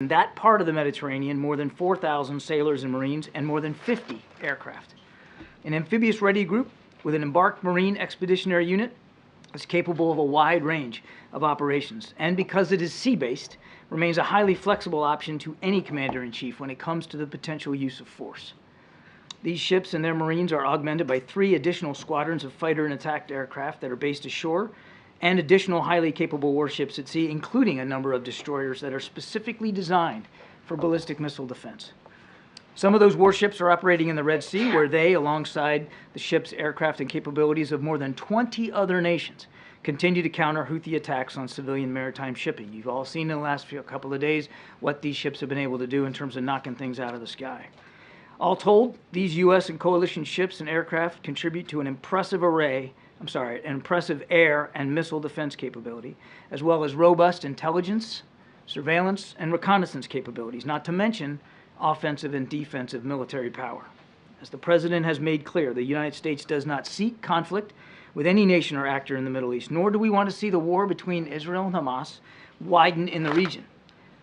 In that part of the Mediterranean, more than 4,000 sailors and Marines and more than 50 aircraft. An amphibious ready group with an embarked Marine Expeditionary Unit is capable of a wide range of operations, and because it is sea-based, remains a highly flexible option to any commander-in-chief when it comes to the potential use of force. These ships and their Marines are augmented by 3 additional squadrons of fighter and attack aircraft that are based ashore, and additional highly capable warships at sea, including a number of destroyers that are specifically designed for ballistic missile defense. Some of those warships are operating in the Red Sea, where they, alongside the ship's aircraft and capabilities of more than 20 other nations, continue to counter Houthi attacks on civilian maritime shipping. You've all seen in the last couple of days what these ships have been able to do in terms of knocking things out of the sky. All told, these U.S. and coalition ships and aircraft contribute to an impressive air and missile defense capability, as well as robust intelligence, surveillance, and reconnaissance capabilities, not to mention offensive and defensive military power. As the President has made clear, the United States does not seek conflict with any nation or actor in the Middle East, nor do we want to see the war between Israel and Hamas widen in the region.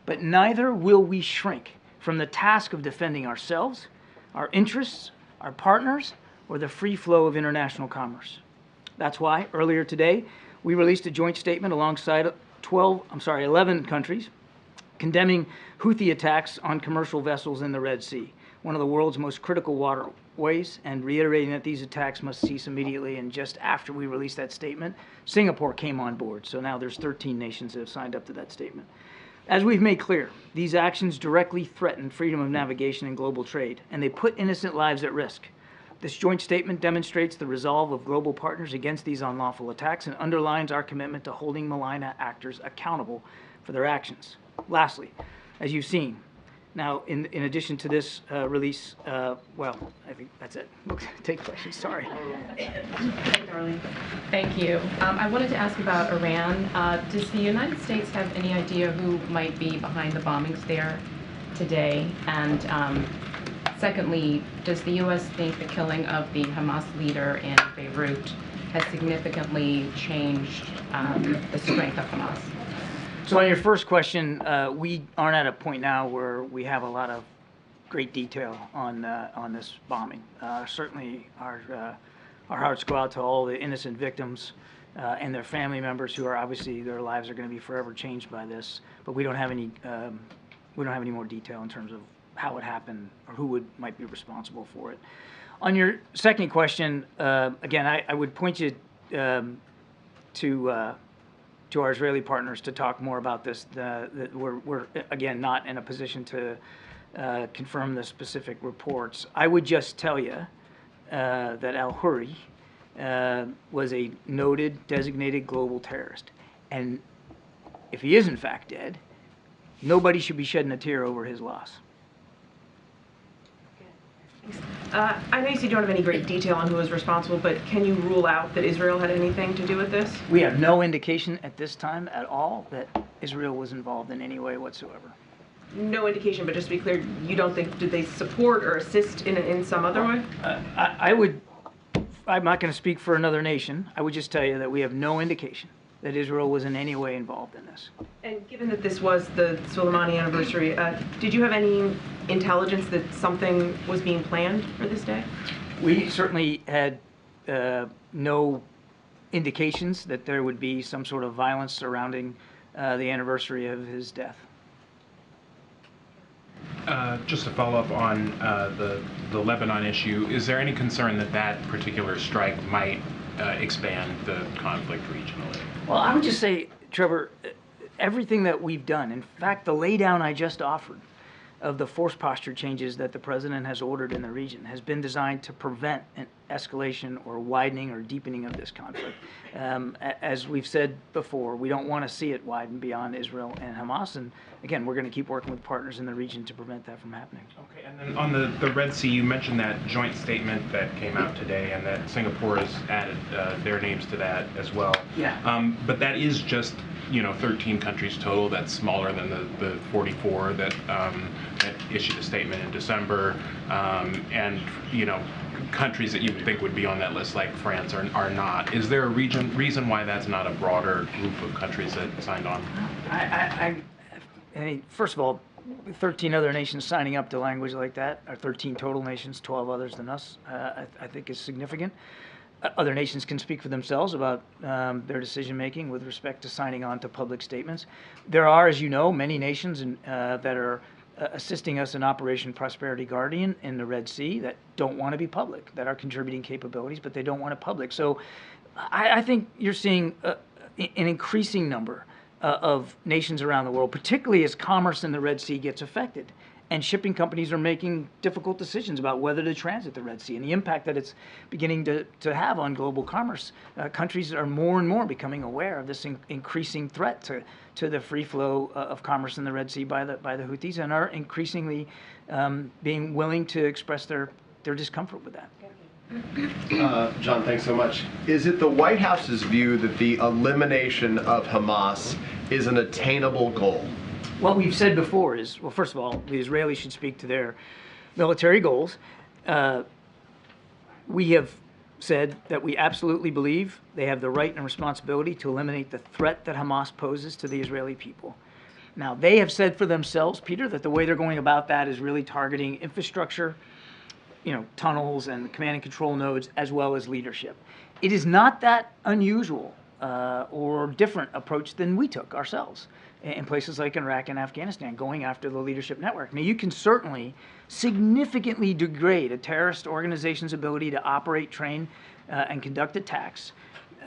But neither will we shrink from the task of defending ourselves, our interests, our partners, or the free flow of international commerce. That's why, earlier today, we released a joint statement alongside 11 countries condemning Houthi attacks on commercial vessels in the Red Sea, one of the world's most critical waterways, and reiterating that these attacks must cease immediately. And just after we released that statement, Singapore came on board. So now there's 13 nations that have signed up to that statement. As we've made clear, these actions directly threaten freedom of navigation and global trade, and they put innocent lives at risk. This joint statement demonstrates the resolve of global partners against these unlawful attacks and underlines our commitment to holding malign actors accountable for their actions. Lastly, as you've seen, now in addition to this release, well, I think that's it. We'll take questions, sorry. Thank you. I wanted to ask about Iran. Does the United States have any idea who might be behind the bombings there today? And secondly, does the U.S. think the killing of the Hamas leader in Beirut has significantly changed the strength of Hamas? So on your first question, we aren't at a point now where we have a lot of great detail on this bombing. Certainly our hearts go out to all the innocent victims and their family members who are obviously, their lives are going to be forever changed by this, but we don't have any more detail in terms of how it happened or who might be responsible for it. On your second question, again, I would point you to our Israeli partners to talk more about this. We're again not in a position to confirm the specific reports. I would just tell you that al-Huri was a noted designated global terrorist, and if he is in fact dead, nobody should be shedding a tear over his loss. I know you said you don't have any great detail on who was responsible, but can you rule out that Israel had anything to do with this? We have no indication at this time at all that Israel was involved in any way whatsoever. No indication, but just to be clear, you don't think, did they support or assist in some other way? I'm not going to speak for another nation. I would just tell you that we have no indication that Israel was in any way involved in this. And given that this was the Soleimani anniversary, did you have any intelligence that something was being planned for this day? We certainly had no indications that there would be some sort of violence surrounding the anniversary of his death. Just to follow up on the Lebanon issue, is there any concern that that particular strike might expand the conflict regionally? Well, I would just say, Trevor, everything that we've done, in fact, the laydown I just offered of the force posture changes that the President has ordered in the region has been designed to prevent an escalation or widening or deepening of this conflict. As we've said before, we don't want to see it widen beyond Israel and Hamas, and again, we're going to keep working with partners in the region to prevent that from happening. Okay, and then on the Red Sea, you mentioned that joint statement that came out today and that Singapore has added their names to that as well. Yeah. But that is just, 13 countries total. That's smaller than the 44 that issued a statement in December, and countries that you would think would be on that list, like France, are not. Is there a reason why that's not a broader group of countries that signed on? I mean, first of all, 13 other nations signing up to language like that, or 13 total nations, 12 others than us, I think is significant. Other nations can speak for themselves about their decision-making with respect to signing on to public statements. There are, as you know, many nations that are assisting us in Operation Prosperity Guardian in the Red Sea that don't want to be public, that are contributing capabilities, but they don't want it public. So I think you're seeing an increasing number of nations around the world, particularly as commerce in the Red Sea gets affected. And shipping companies are making difficult decisions about whether to transit the Red Sea and the impact that it's beginning to have on global commerce. Countries are more and more becoming aware of this increasing threat to the free flow of commerce in the Red Sea by the Houthis, and are increasingly being willing to express their discomfort with that. John, thanks so much. Is it the White House's view that the elimination of Hamas is an attainable goal? What we've said before is, well, first of all, the Israelis should speak to their military goals. We have said that we absolutely believe they have the right and responsibility to eliminate the threat that Hamas poses to the Israeli people. Now, they have said for themselves, Peter, that the way they're going about that is really targeting infrastructure, tunnels and command and control nodes, as well as leadership. It is not that unusual or different approach than we took ourselves in places like Iraq and Afghanistan, going after the leadership network. Now, you can certainly significantly degrade a terrorist organization's ability to operate, train, and conduct attacks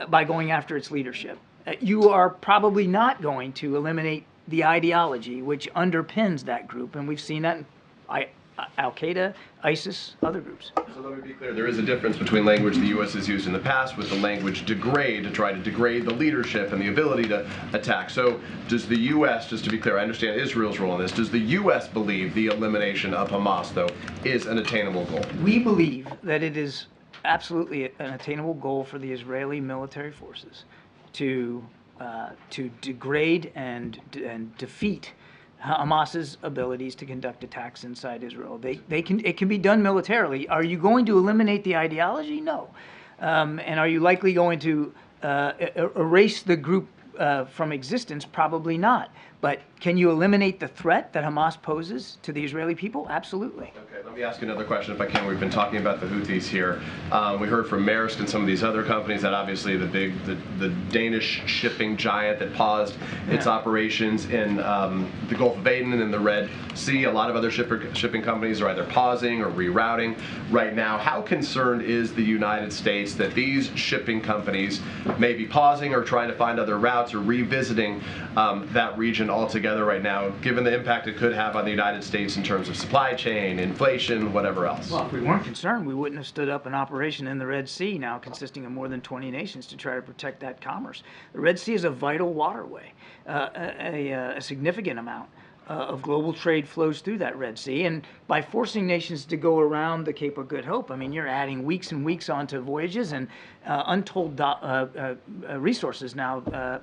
by going after its leadership. You are probably not going to eliminate the ideology which underpins that group, and we've seen that in Al-Qaeda, ISIS, other groups. So let me be clear, there is a difference between language the U.S. has used in the past with the language degrade, to try to degrade the leadership and the ability to attack. So does the U.S., just to be clear, I understand Israel's role in this, does the U.S. believe the elimination of Hamas, though, is an attainable goal? We believe that it is absolutely an attainable goal for the Israeli military forces to degrade and defeat Hamas's abilities to conduct attacks inside Israel. It can be done militarily. Are you going to eliminate the ideology? No. And are you likely going to erase the group from existence? Probably not. But can you eliminate the threat that Hamas poses to the Israeli people? Absolutely. Okay, let me ask you another question if I can. We've been talking about the Houthis here. We heard from Maersk and some of these other companies that obviously the Danish shipping giant that paused its operations in the Gulf of Aden and in the Red Sea. A lot of other shipping companies are either pausing or rerouting right now. How concerned is the United States that these shipping companies may be pausing or trying to find other routes or revisiting that region altogether right now, given the impact it could have on the United States in terms of supply chain, inflation, whatever else? Well, if we weren't concerned, we wouldn't have stood up an operation in the Red Sea, now consisting of more than 20 nations, to try to protect that commerce. The Red Sea is a vital waterway. A significant amount of global trade flows through that Red Sea, and by forcing nations to go around the Cape of Good Hope, I mean, you're adding weeks and weeks onto voyages, and untold resources now,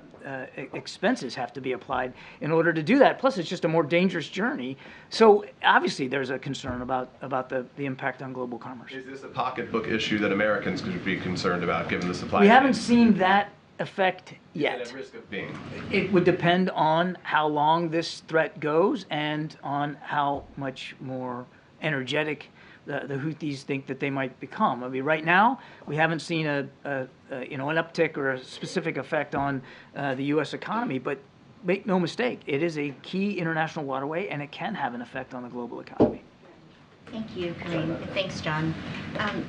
expenses have to be applied in order to do that. Plus, it's just a more dangerous journey. So obviously, there's a concern about the impact on global commerce. Is this a pocketbook issue that Americans could be concerned about, given the supply? We haven't seen that effect yet. At risk of being. It would depend on how long this threat goes and on how much more energetic the Houthis think that they might become. I mean, right now we haven't seen an uptick or a specific effect on the U.S. economy, but make no mistake, it is a key international waterway, and it can have an effect on the global economy. Thank you, Karine. Thanks, John.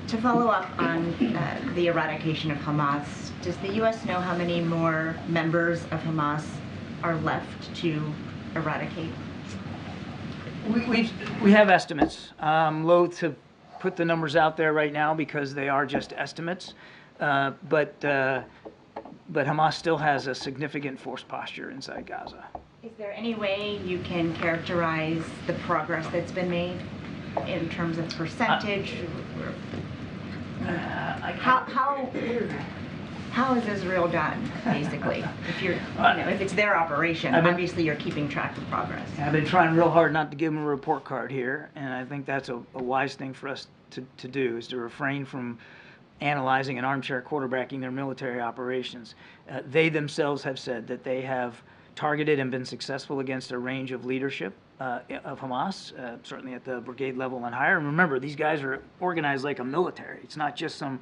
To follow up on the eradication of Hamas, does the U.S. know how many more members of Hamas are left to eradicate? We have estimates. I'm loath to put the numbers out there right now because they are just estimates. But Hamas still has a significant force posture inside Gaza. Is there any way you can characterize the progress that's been made in terms of percentage? How is Israel done, basically? If you're, if it's their operation, obviously you're keeping track of progress. I've been trying real hard not to give them a report card here, and I think that's a wise thing for us to do, is to refrain from analyzing and armchair quarterbacking their military operations. They themselves have said that they have targeted and been successful against a range of leadership of Hamas, certainly at the brigade level and higher. And remember, these guys are organized like a military. It's not just some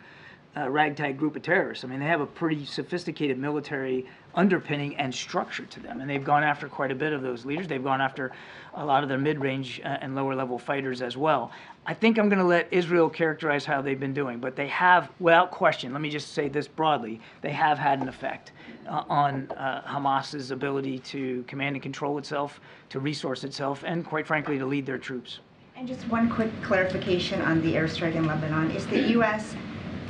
ragtag group of terrorists. I mean, they have a pretty sophisticated military underpinning and structure to them, and they've gone after quite a bit of those leaders. They've gone after a lot of their mid-range and lower-level fighters as well. I think I'm going to let Israel characterize how they've been doing, but they have, without question, let me just say this broadly, they have had an effect on Hamas's ability to command and control itself, to resource itself, and quite frankly, to lead their troops. And just one quick clarification on the airstrike in Lebanon. Is the U.S.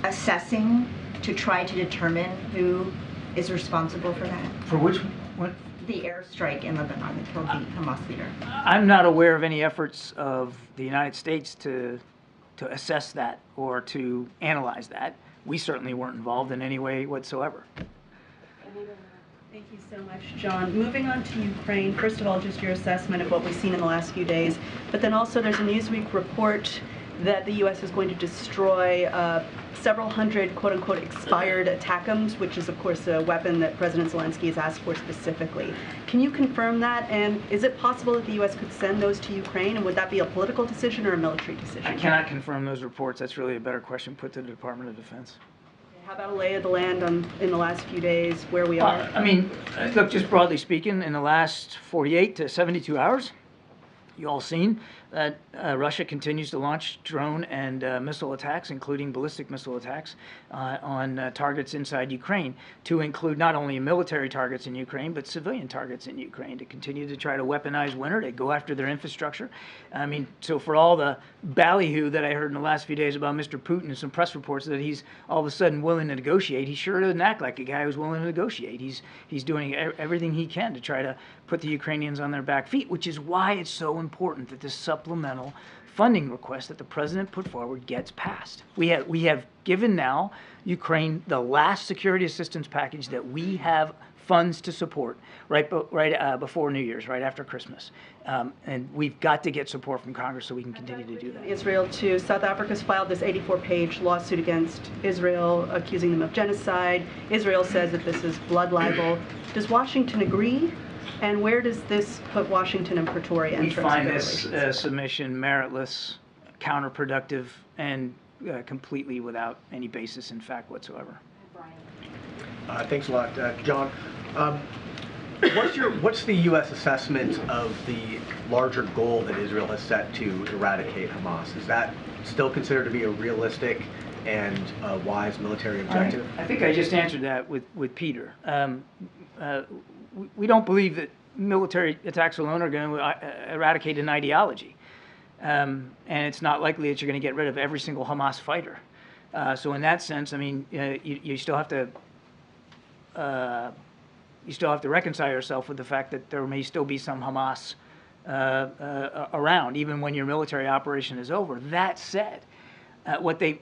assessing to try to determine who is responsible for that? For which one? The airstrike in Lebanon that killed the Hamas leader. I'm not aware of any efforts of the United States to assess that or to analyze that. We certainly weren't involved in any way whatsoever. Thank you so much, John. Moving on to Ukraine, first of all, just your assessment of what we've seen in the last few days, but then also there's a Newsweek report that the U.S. is going to destroy several hundred quote-unquote expired ATACMS, which is, of course, a weapon that President Zelensky has asked for specifically. Can you confirm that? And is it possible that the U.S. could send those to Ukraine? And would that be a political decision or a military decision? I cannot confirm those reports. That's really a better question put to the Department of Defense. How about a lay of the land in the last few days, where we are? I mean, look, just broadly speaking, in the last 48 to 72 hours, you all seen that Russia continues to launch drone and missile attacks, including ballistic missile attacks, on targets inside Ukraine, to include not only military targets in Ukraine, but civilian targets in Ukraine, to continue to try to weaponize winter, to go after their infrastructure. I mean, so for all the ballyhoo that I heard in the last few days about Mr. Putin and some press reports that he's all of a sudden willing to negotiate, he sure doesn't act like a guy who's willing to negotiate. He's doing everything he can to try to put the Ukrainians on their back feet, which is why it's so important that this supplemental funding request that the president put forward gets passed. We have given now Ukraine the last security assistance package that we have funds to support right before New Year's, right after Christmas. And we've got to get support from Congress so we can continue to do that. Israel too. South Africa's filed this 84-page lawsuit against Israel, accusing them of genocide. Israel says that this is blood libel. Does Washington agree? And where does this put Washington and Pretoria? We find this submission meritless, counterproductive, and completely without any basis in fact whatsoever. Thanks a lot, John. What's the U.S. assessment of the larger goal that Israel has set to eradicate Hamas? Is that still considered to be a realistic and wise military objective? I think I just answered that with Peter. We don't believe that military attacks alone are going to eradicate an ideology. And it's not likely that you're going to get rid of every single Hamas fighter. So in that sense, I mean, you still have to reconcile yourself with the fact that there may still be some Hamas around, even when your military operation is over. That said, what they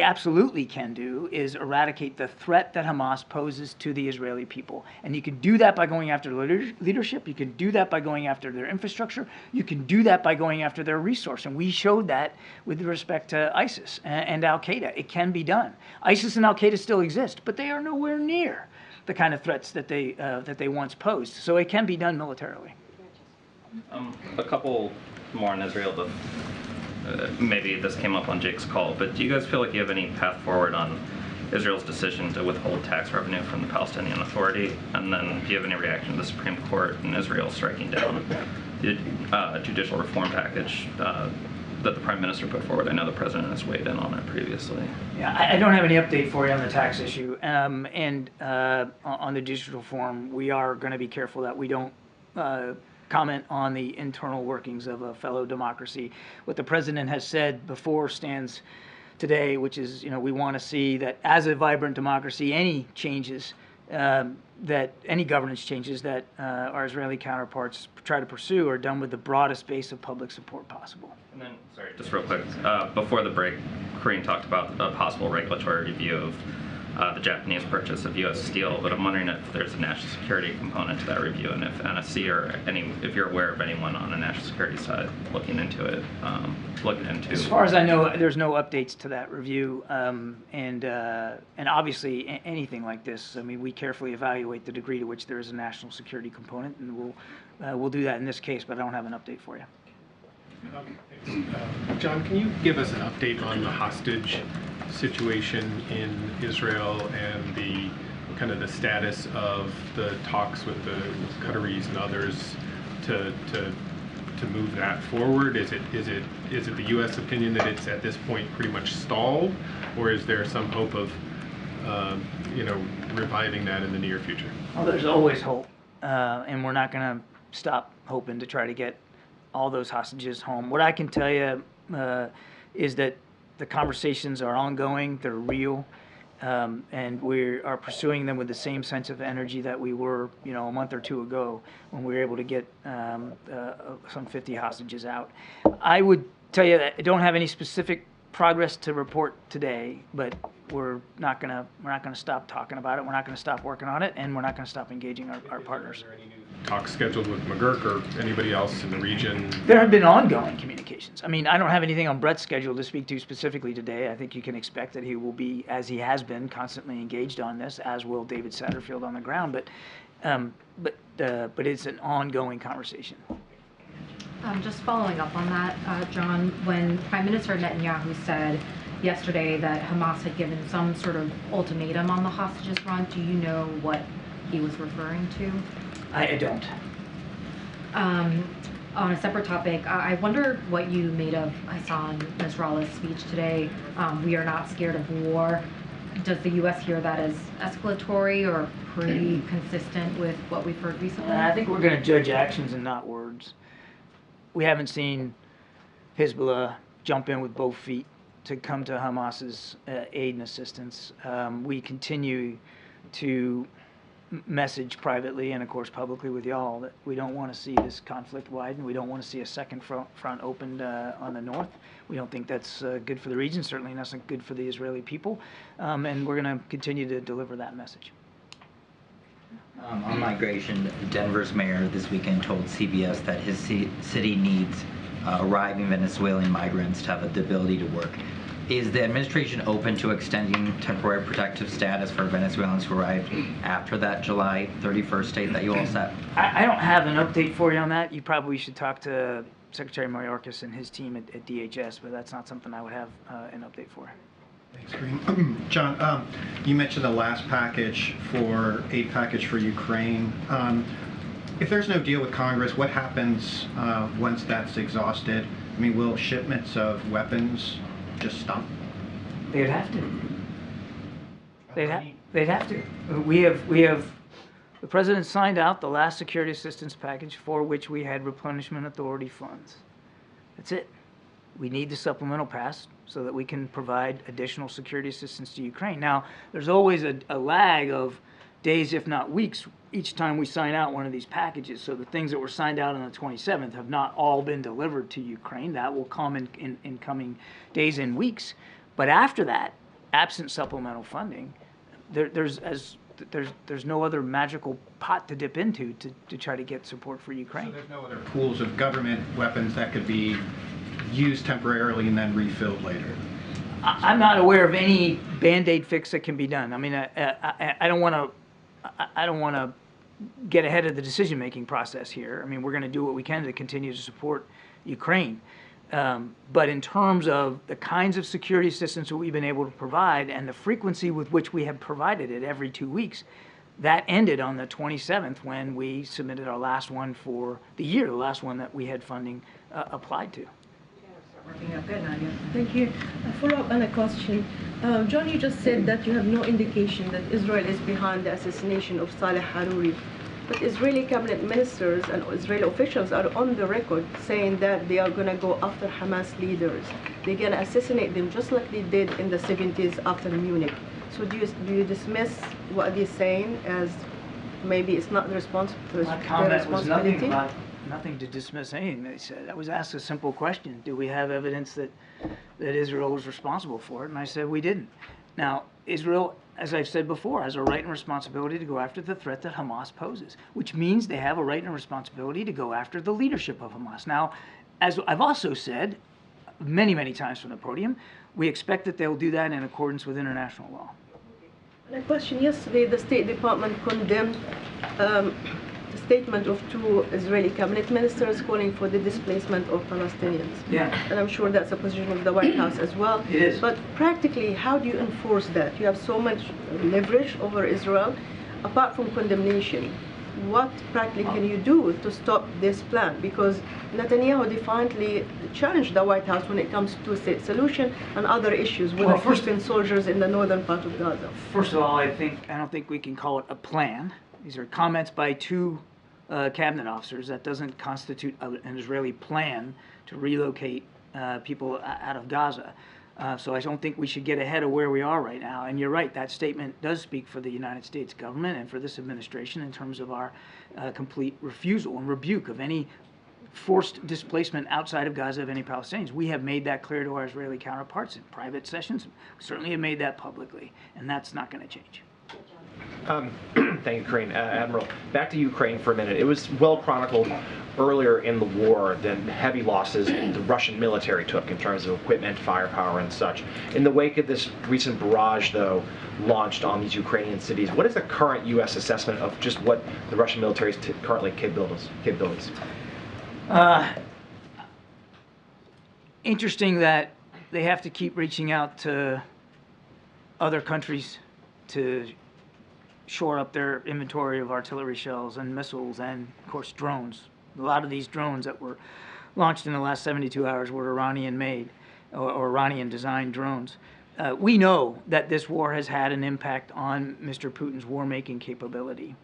absolutely can do is eradicate the threat that Hamas poses to the Israeli people. And you can do that by going after leadership. You can do that by going after their infrastructure. You can do that by going after their resource. And we showed that with respect to ISIS and Al-Qaeda. It can be done. ISIS and Al-Qaeda still exist, but they are nowhere near the kind of threats that they once posed. So it can be done militarily. A couple more on Israel. Maybe this came up on Jake's call, but do you guys feel like you have any path forward on Israel's decision to withhold tax revenue from the Palestinian Authority? And then do you have any reaction to the Supreme Court and Israel striking down the judicial reform package that the Prime Minister put forward? I know the President has weighed in on it previously. Yeah, I don't have any update for you on the tax issue. And on the judicial reform, we are going to be careful that we don't comment on the internal workings of a fellow democracy. What the president has said before stands today, which is, we want to see that as a vibrant democracy, any changes, any governance changes that our Israeli counterparts try to pursue are done with the broadest base of public support possible. And then, sorry, just real quick, before the break, Karine talked about a possible regulatory review of the Japanese purchase of U.S. steel, but I'm wondering if there's a national security component to that review, and if NSC or if you're aware of anyone on the national security side looking into it, As far as I know, there's no updates to that review, and obviously anything like this, I mean, we carefully evaluate the degree to which there is a national security component, and we'll do that in this case, but I don't have an update for you. John, can you give us an update on the hostage situation in Israel and the kind of the status of the talks with the Qataris and others to move that forward? Is it the U.S. opinion that it's at this point pretty much stalled, or is there some hope of reviving that in the near future? Well, there's always hope, and we're not going to stop hoping to try to get all those hostages home. What I can tell you is that the conversations are ongoing, they're real, and we are pursuing them with the same sense of energy that we were, a month or two ago when we were able to get some 50 hostages out. I would tell you that I don't have any specific progress to report today, but we're not gonna stop talking about it. We're not gonna stop working on it, and we're not gonna stop engaging our partners. Is there any new talks scheduled with McGurk or anybody else in the region? There have been ongoing communications. I mean, I don't have anything on Brett's schedule to speak to specifically today. I think you can expect that he will be, as he has been, constantly engaged on this, as will David Satterfield on the ground. But it's an ongoing conversation. Just following up on that, John, when Prime Minister Netanyahu said yesterday that Hamas had given some sort of ultimatum on the hostages front, do you know what he was referring to? I don't. On a separate topic, I wonder what you made of Hassan Nasrallah's speech today. We are not scared of war. Does the U.S. hear that as escalatory or pretty consistent with what we've heard recently? I think we're going to judge actions and not words. We haven't seen Hezbollah jump in with both feet to come to Hamas's aid and assistance. We continue to message privately and, of course, publicly with y'all that we don't want to see this conflict widen. We don't want to see a second front opened on the north. We don't think that's good for the region, certainly not good for the Israeli people, and we're going to continue to deliver that message. On migration, Denver's mayor this weekend told CBS that his city needs arriving Venezuelan migrants to have the ability to work. Is the administration open to extending temporary protective status for Venezuelans who arrived after that July 31st date that you all set? I don't have an update for you on that. You probably should talk to Secretary Mayorkas and his team at DHS, but that's not something I would have an update for. Thanks, Karine. John, you mentioned the last aid package for Ukraine. If there's no deal with Congress, what happens once that's exhausted? I mean, will shipments of weapons just stop? They'd have to. They'd have to. We have. The president signed out the last security assistance package for which we had replenishment authority funds. That's it. We need the supplemental passed so that we can provide additional security assistance to Ukraine. Now, there's always a lag of days, if not weeks, each time we sign out one of these packages. So the things that were signed out on the 27th have not all been delivered to Ukraine. That will come in coming days and weeks. But after that, absent supplemental funding, there's no other magical pot to dip into to try to get support for Ukraine. So there's no other pools of government weapons that could be used temporarily and then refilled later? I'm not aware of any Band-Aid fix that can be done. I mean, I don't want to get ahead of the decision-making process here. I mean, we're going to do what we can to continue to support Ukraine. But in terms of the kinds of security assistance that we've been able to provide and the frequency with which we have provided it every 2 weeks, that ended on the 27th when we submitted our last one for the year, the last one that we had funding applied to. Working out good, Nadia. Thank you. A follow-up on a question. John, you just said that you have no indication that Israel is behind the assassination of Saleh Haruri. But Israeli cabinet ministers and Israeli officials are on the record saying that they are going to go after Hamas leaders. They're going to assassinate them just like they did in the 70s after Munich. So do you dismiss what they're saying as maybe it's not the responsibility? My comment was nothing to dismiss anything they said. I was asked a simple question: do we have evidence that Israel was responsible for it? And I said we didn't. Now, Israel as I've said before, has a right and responsibility to go after the threat that Hamas poses, which means they have a right and responsibility to go after the leadership of Hamas. Now, as I've also said many, many times from the podium, we expect that they'll do that in accordance with international law. A question. Yesterday, the State Department condemned the statement of two Israeli cabinet ministers calling for the displacement of Palestinians. Yeah. And I'm sure that's a position of the White House as well. It is. But practically, how do you enforce that? You have so much leverage over Israel. Apart from condemnation, what practically can you do to stop this plan? Because Netanyahu defiantly challenged the White House when it comes to a state solution and other issues with Well, keeping soldiers in the northern part of Gaza. First of all, I don't think we can call it a plan. These are comments by two cabinet officers. That doesn't constitute an Israeli plan to relocate people out of Gaza. So I don't think we should get ahead of where we are right now. And you're right, that statement does speak for the United States government and for this administration in terms of our complete refusal and rebuke of any forced displacement outside of Gaza of any Palestinians. We have made that clear to our Israeli counterparts in private sessions. We certainly have made that publicly, and that's not going to change. Thank you, Karine. Admiral, back to Ukraine for a minute. It was well chronicled earlier in the war the heavy losses the Russian military took in terms of equipment, firepower, and such. In the wake of this recent barrage, though, launched on these Ukrainian cities, what is the current U.S. assessment of just what the Russian military's currently capabilities? Interesting that they have to keep reaching out to other countries to shore up their inventory of artillery shells and missiles and, of course, drones. A lot of these drones that were launched in the last 72 hours were Iranian-made or Iranian-designed drones. We know that this war has had an impact on Mr. Putin's war-making capability,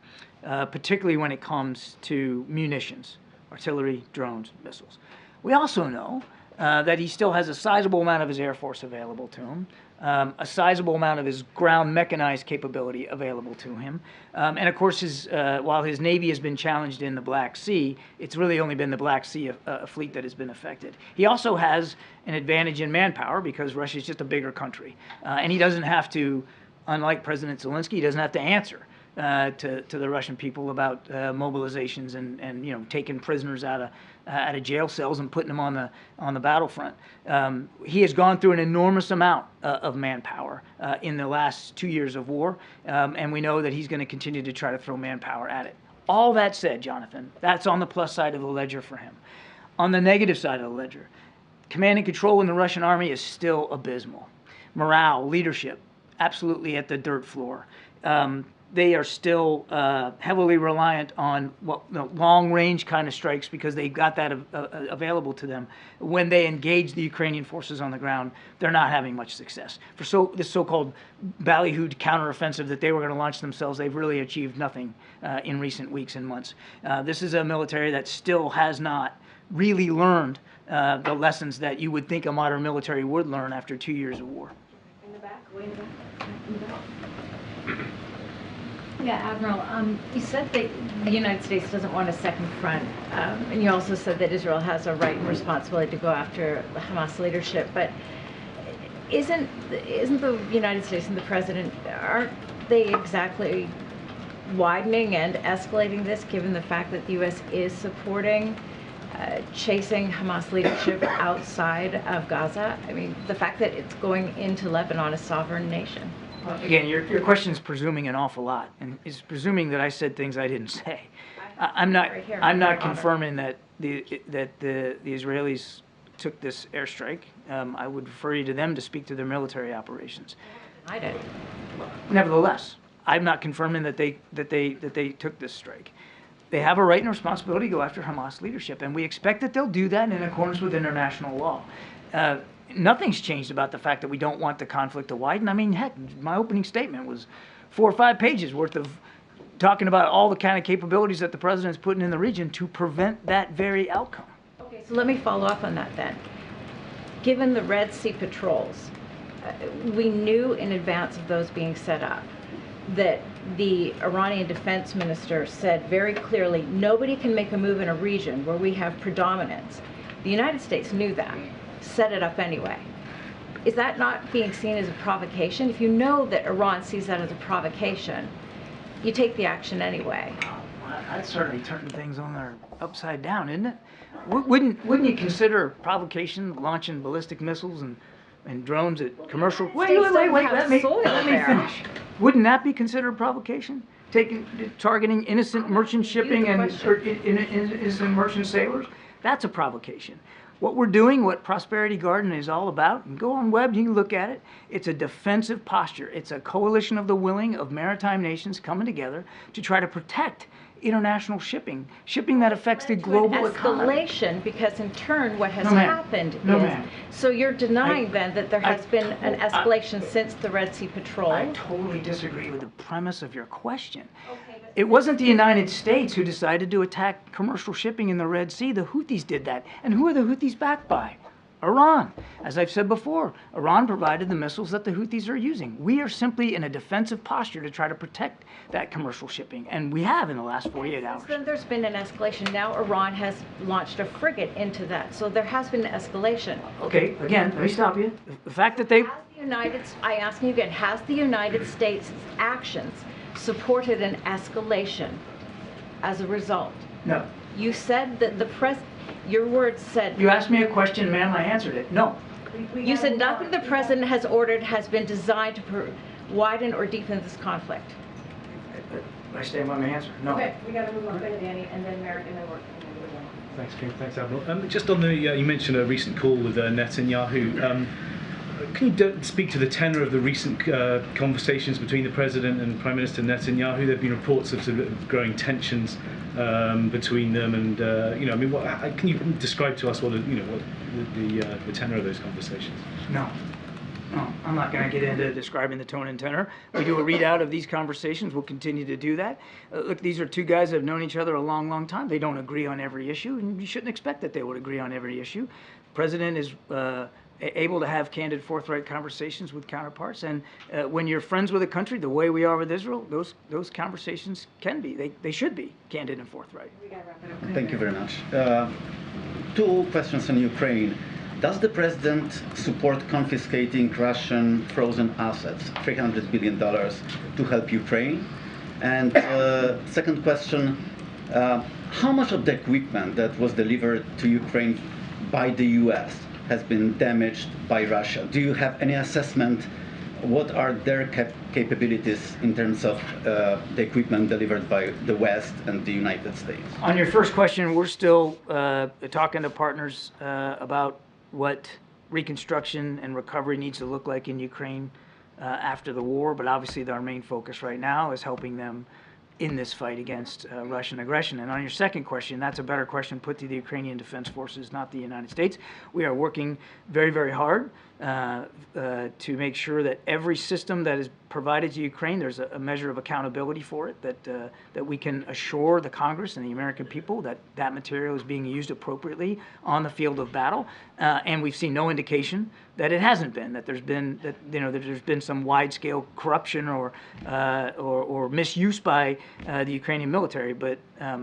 particularly when it comes to munitions, artillery, drones, missiles. We also know that he still has a sizable amount of his Air Force available to him, a sizable amount of his ground mechanized capability available to him. And of course, while his Navy has been challenged in the Black Sea, it's really only been the Black Sea fleet that has been affected. He also has an advantage in manpower because Russia is just a bigger country. And he doesn't have to, unlike President Zelensky, he doesn't have to answer to the Russian people about mobilizations and taking prisoners out of jail cells and putting them on the battlefront. He has gone through an enormous amount of manpower in the last 2 years of war, and we know that he's going to continue to try to throw manpower at it. All that said, Jonathan, that's on the plus side of the ledger for him. On the negative side of the ledger, command and control in the Russian army is still abysmal. Morale, leadership, absolutely at the dirt floor. They are still heavily reliant on long-range kind of strikes because they got that available to them. When they engage the Ukrainian forces on the ground, they're not having much success. For this so-called ballyhooed counteroffensive that they were going to launch themselves, they've really achieved nothing in recent weeks and months. This is a military that still has not really learned the lessons that you would think a modern military would learn after 2 years of war. In the back, way in the back. In the back. Yeah, Admiral, you said that the United States doesn't want a second front, and you also said that Israel has a right and responsibility to go after the Hamas leadership, but isn't the United States and the President, aren't they exactly widening and escalating this, given the fact that the U.S. is supporting chasing Hamas leadership outside of Gaza? I mean, the fact that it's going into Lebanon, a sovereign nation. Again, your question is presuming an awful lot, and is presuming that I said things I didn't say. I'm not confirming that the Israelis took this airstrike. I would refer you to them to speak to their military operations. I did. Nevertheless, I'm not confirming that they took this strike. They have a right and responsibility to go after Hamas leadership, and we expect that they'll do that in accordance with international law. Nothing's changed about the fact that we don't want the conflict to widen. I mean, heck, my opening statement was 4 or 5 pages worth of talking about all the kind of capabilities that the president's putting in the region to prevent that very outcome. Okay, so let me follow up on that then. Given the Red Sea patrols, we knew in advance of those being set up that the Iranian defense minister said very clearly, nobody can make a move in a region where we have predominance. The United States knew that, set it up anyway. is that not being seen as a provocation? If you know that Iran sees that as a provocation, you take the action anyway. Well, that's certainly turning things on their upside down, isn't it? Wouldn't you consider provocation launching ballistic missiles and drones at commercial? Wait, let me finish. Wouldn't that be considered provocation? Targeting innocent merchant shipping and innocent merchant sailors? That's a provocation. What we're doing, what Prosperity Garden is all about, and go on web, you can look at it, it's a defensive posture. It's a coalition of the willing of maritime nations coming together to try to protect international shipping that affects the global economy. Escalation, because in turn what has No, ma'am. happened No, is, ma'am. so you're denying then that there has been an escalation since the Red Sea Patrol? I totally disagree with the premise of your question. It wasn't the United States who decided to attack commercial shipping in the Red Sea. The Houthis did that. And who are the Houthis backed by? Iran. As I've said before, Iran provided the missiles that the Houthis are using. We are simply in a defensive posture to try to protect that commercial shipping, and we have in the last 48 hours. Then there's been an escalation. Now Iran has launched a frigate into that, so there has been an escalation. Okay, again, let me stop you. The fact that they... I ask you again, has the United States' actions supported an escalation as a result? No. You said that your words said... You asked me a question, ma'am, I answered it. No. You said nothing the president has ordered has been designed to widen or deepen this conflict. I stand by my answer. No. Okay, we got to move on. Danny, and then Merrick, and then we're... Thanks, Kim. Thanks, Admiral. Just on the, you mentioned a recent call with Netanyahu. Can you speak to the tenor of the recent conversations between the President and Prime Minister Netanyahu? There have been reports of sort of growing tensions between them, and I mean, can you describe to us what the tenor of those conversations? No. No, I'm not going to get into describing the tone and tenor. We do a readout of these conversations. We'll continue to do that. Look, these are two guys that have known each other a long, long time. They don't agree on every issue, and you shouldn't expect that they would agree on every issue. The President is able to have candid, forthright conversations with counterparts, and when you're friends with a country the way we are with Israel, those conversations can be, they should be candid and forthright. Thank you very much. Two questions on Ukraine. Does the President support confiscating Russian frozen assets, $300 billion, to help Ukraine? And second question, how much of the equipment that was delivered to Ukraine by the U.S. has been damaged by Russia? Do you have any assessment? What are their capabilities in terms of the equipment delivered by the West and the United States? On your first question, we're still talking to partners about what reconstruction and recovery needs to look like in Ukraine after the war, but obviously our main focus right now is helping them in this fight against Russian aggression. And on your second question, that's a better question put to the Ukrainian Defense Forces, not the United States. We are working very, very hard to make sure that every system that is provided to Ukraine, there's a measure of accountability for it, that we can assure the Congress and the American people that that material is being used appropriately on the field of battle. And we've seen no indication that it hasn't been, that there's been some wide-scale corruption or misuse by the Ukrainian military. But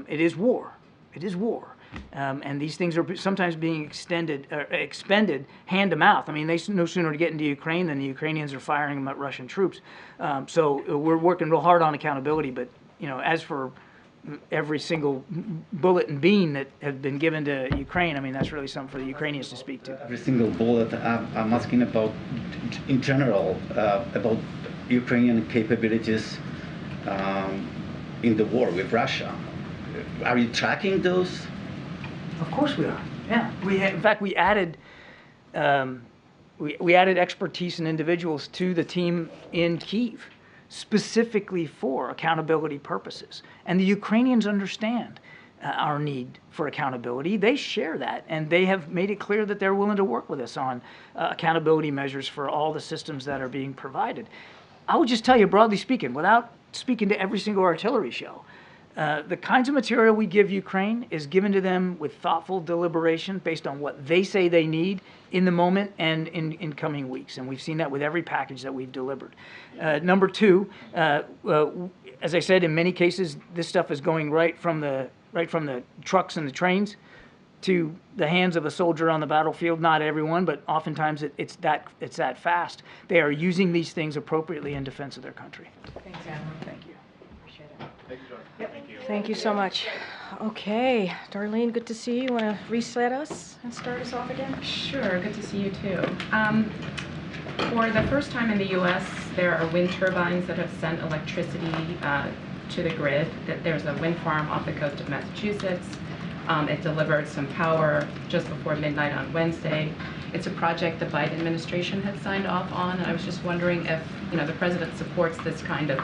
it is war. It is war. And these things are sometimes being expended hand to mouth. I mean, they no sooner get into Ukraine than the Ukrainians are firing them at Russian troops. So we're working real hard on accountability. But as for every single bullet and bean that have been given to Ukraine, I mean, that's really something for the Ukrainians to speak to. Every single bullet, I'm asking about, in general, about Ukrainian capabilities in the war with Russia. Are you tracking those? Of course we are. Yeah, in fact, we added we added expertise and individuals to the team in Kyiv, specifically for accountability purposes. And the Ukrainians understand our need for accountability. They share that, and they have made it clear that they're willing to work with us on accountability measures for all the systems that are being provided. I would just tell you, broadly speaking, without speaking to every single artillery shell, the kinds of material we give Ukraine is given to them with thoughtful deliberation based on what they say they need in the moment and in coming weeks. And we've seen that with every package that we've delivered. Number two, as I said, in many cases, this stuff is going right from the trucks and the trains to the hands of a soldier on the battlefield. Not everyone, but oftentimes it's that fast. They are using these things appropriately in defense of their country. Thanks, Admiral. Thank you. Appreciate it. Thank you, John. Yep. Thank you. Thank you so much. Okay, Darlene, good to see you. Want to reset us and start us off again? Sure, good to see you too. For the first time in the U.S., there are wind turbines that have sent electricity to the grid. There's a wind farm off the coast of Massachusetts. It delivered some power just before midnight on Wednesday. It's a project the Biden administration had signed off on, and I was just wondering if the president supports this kind of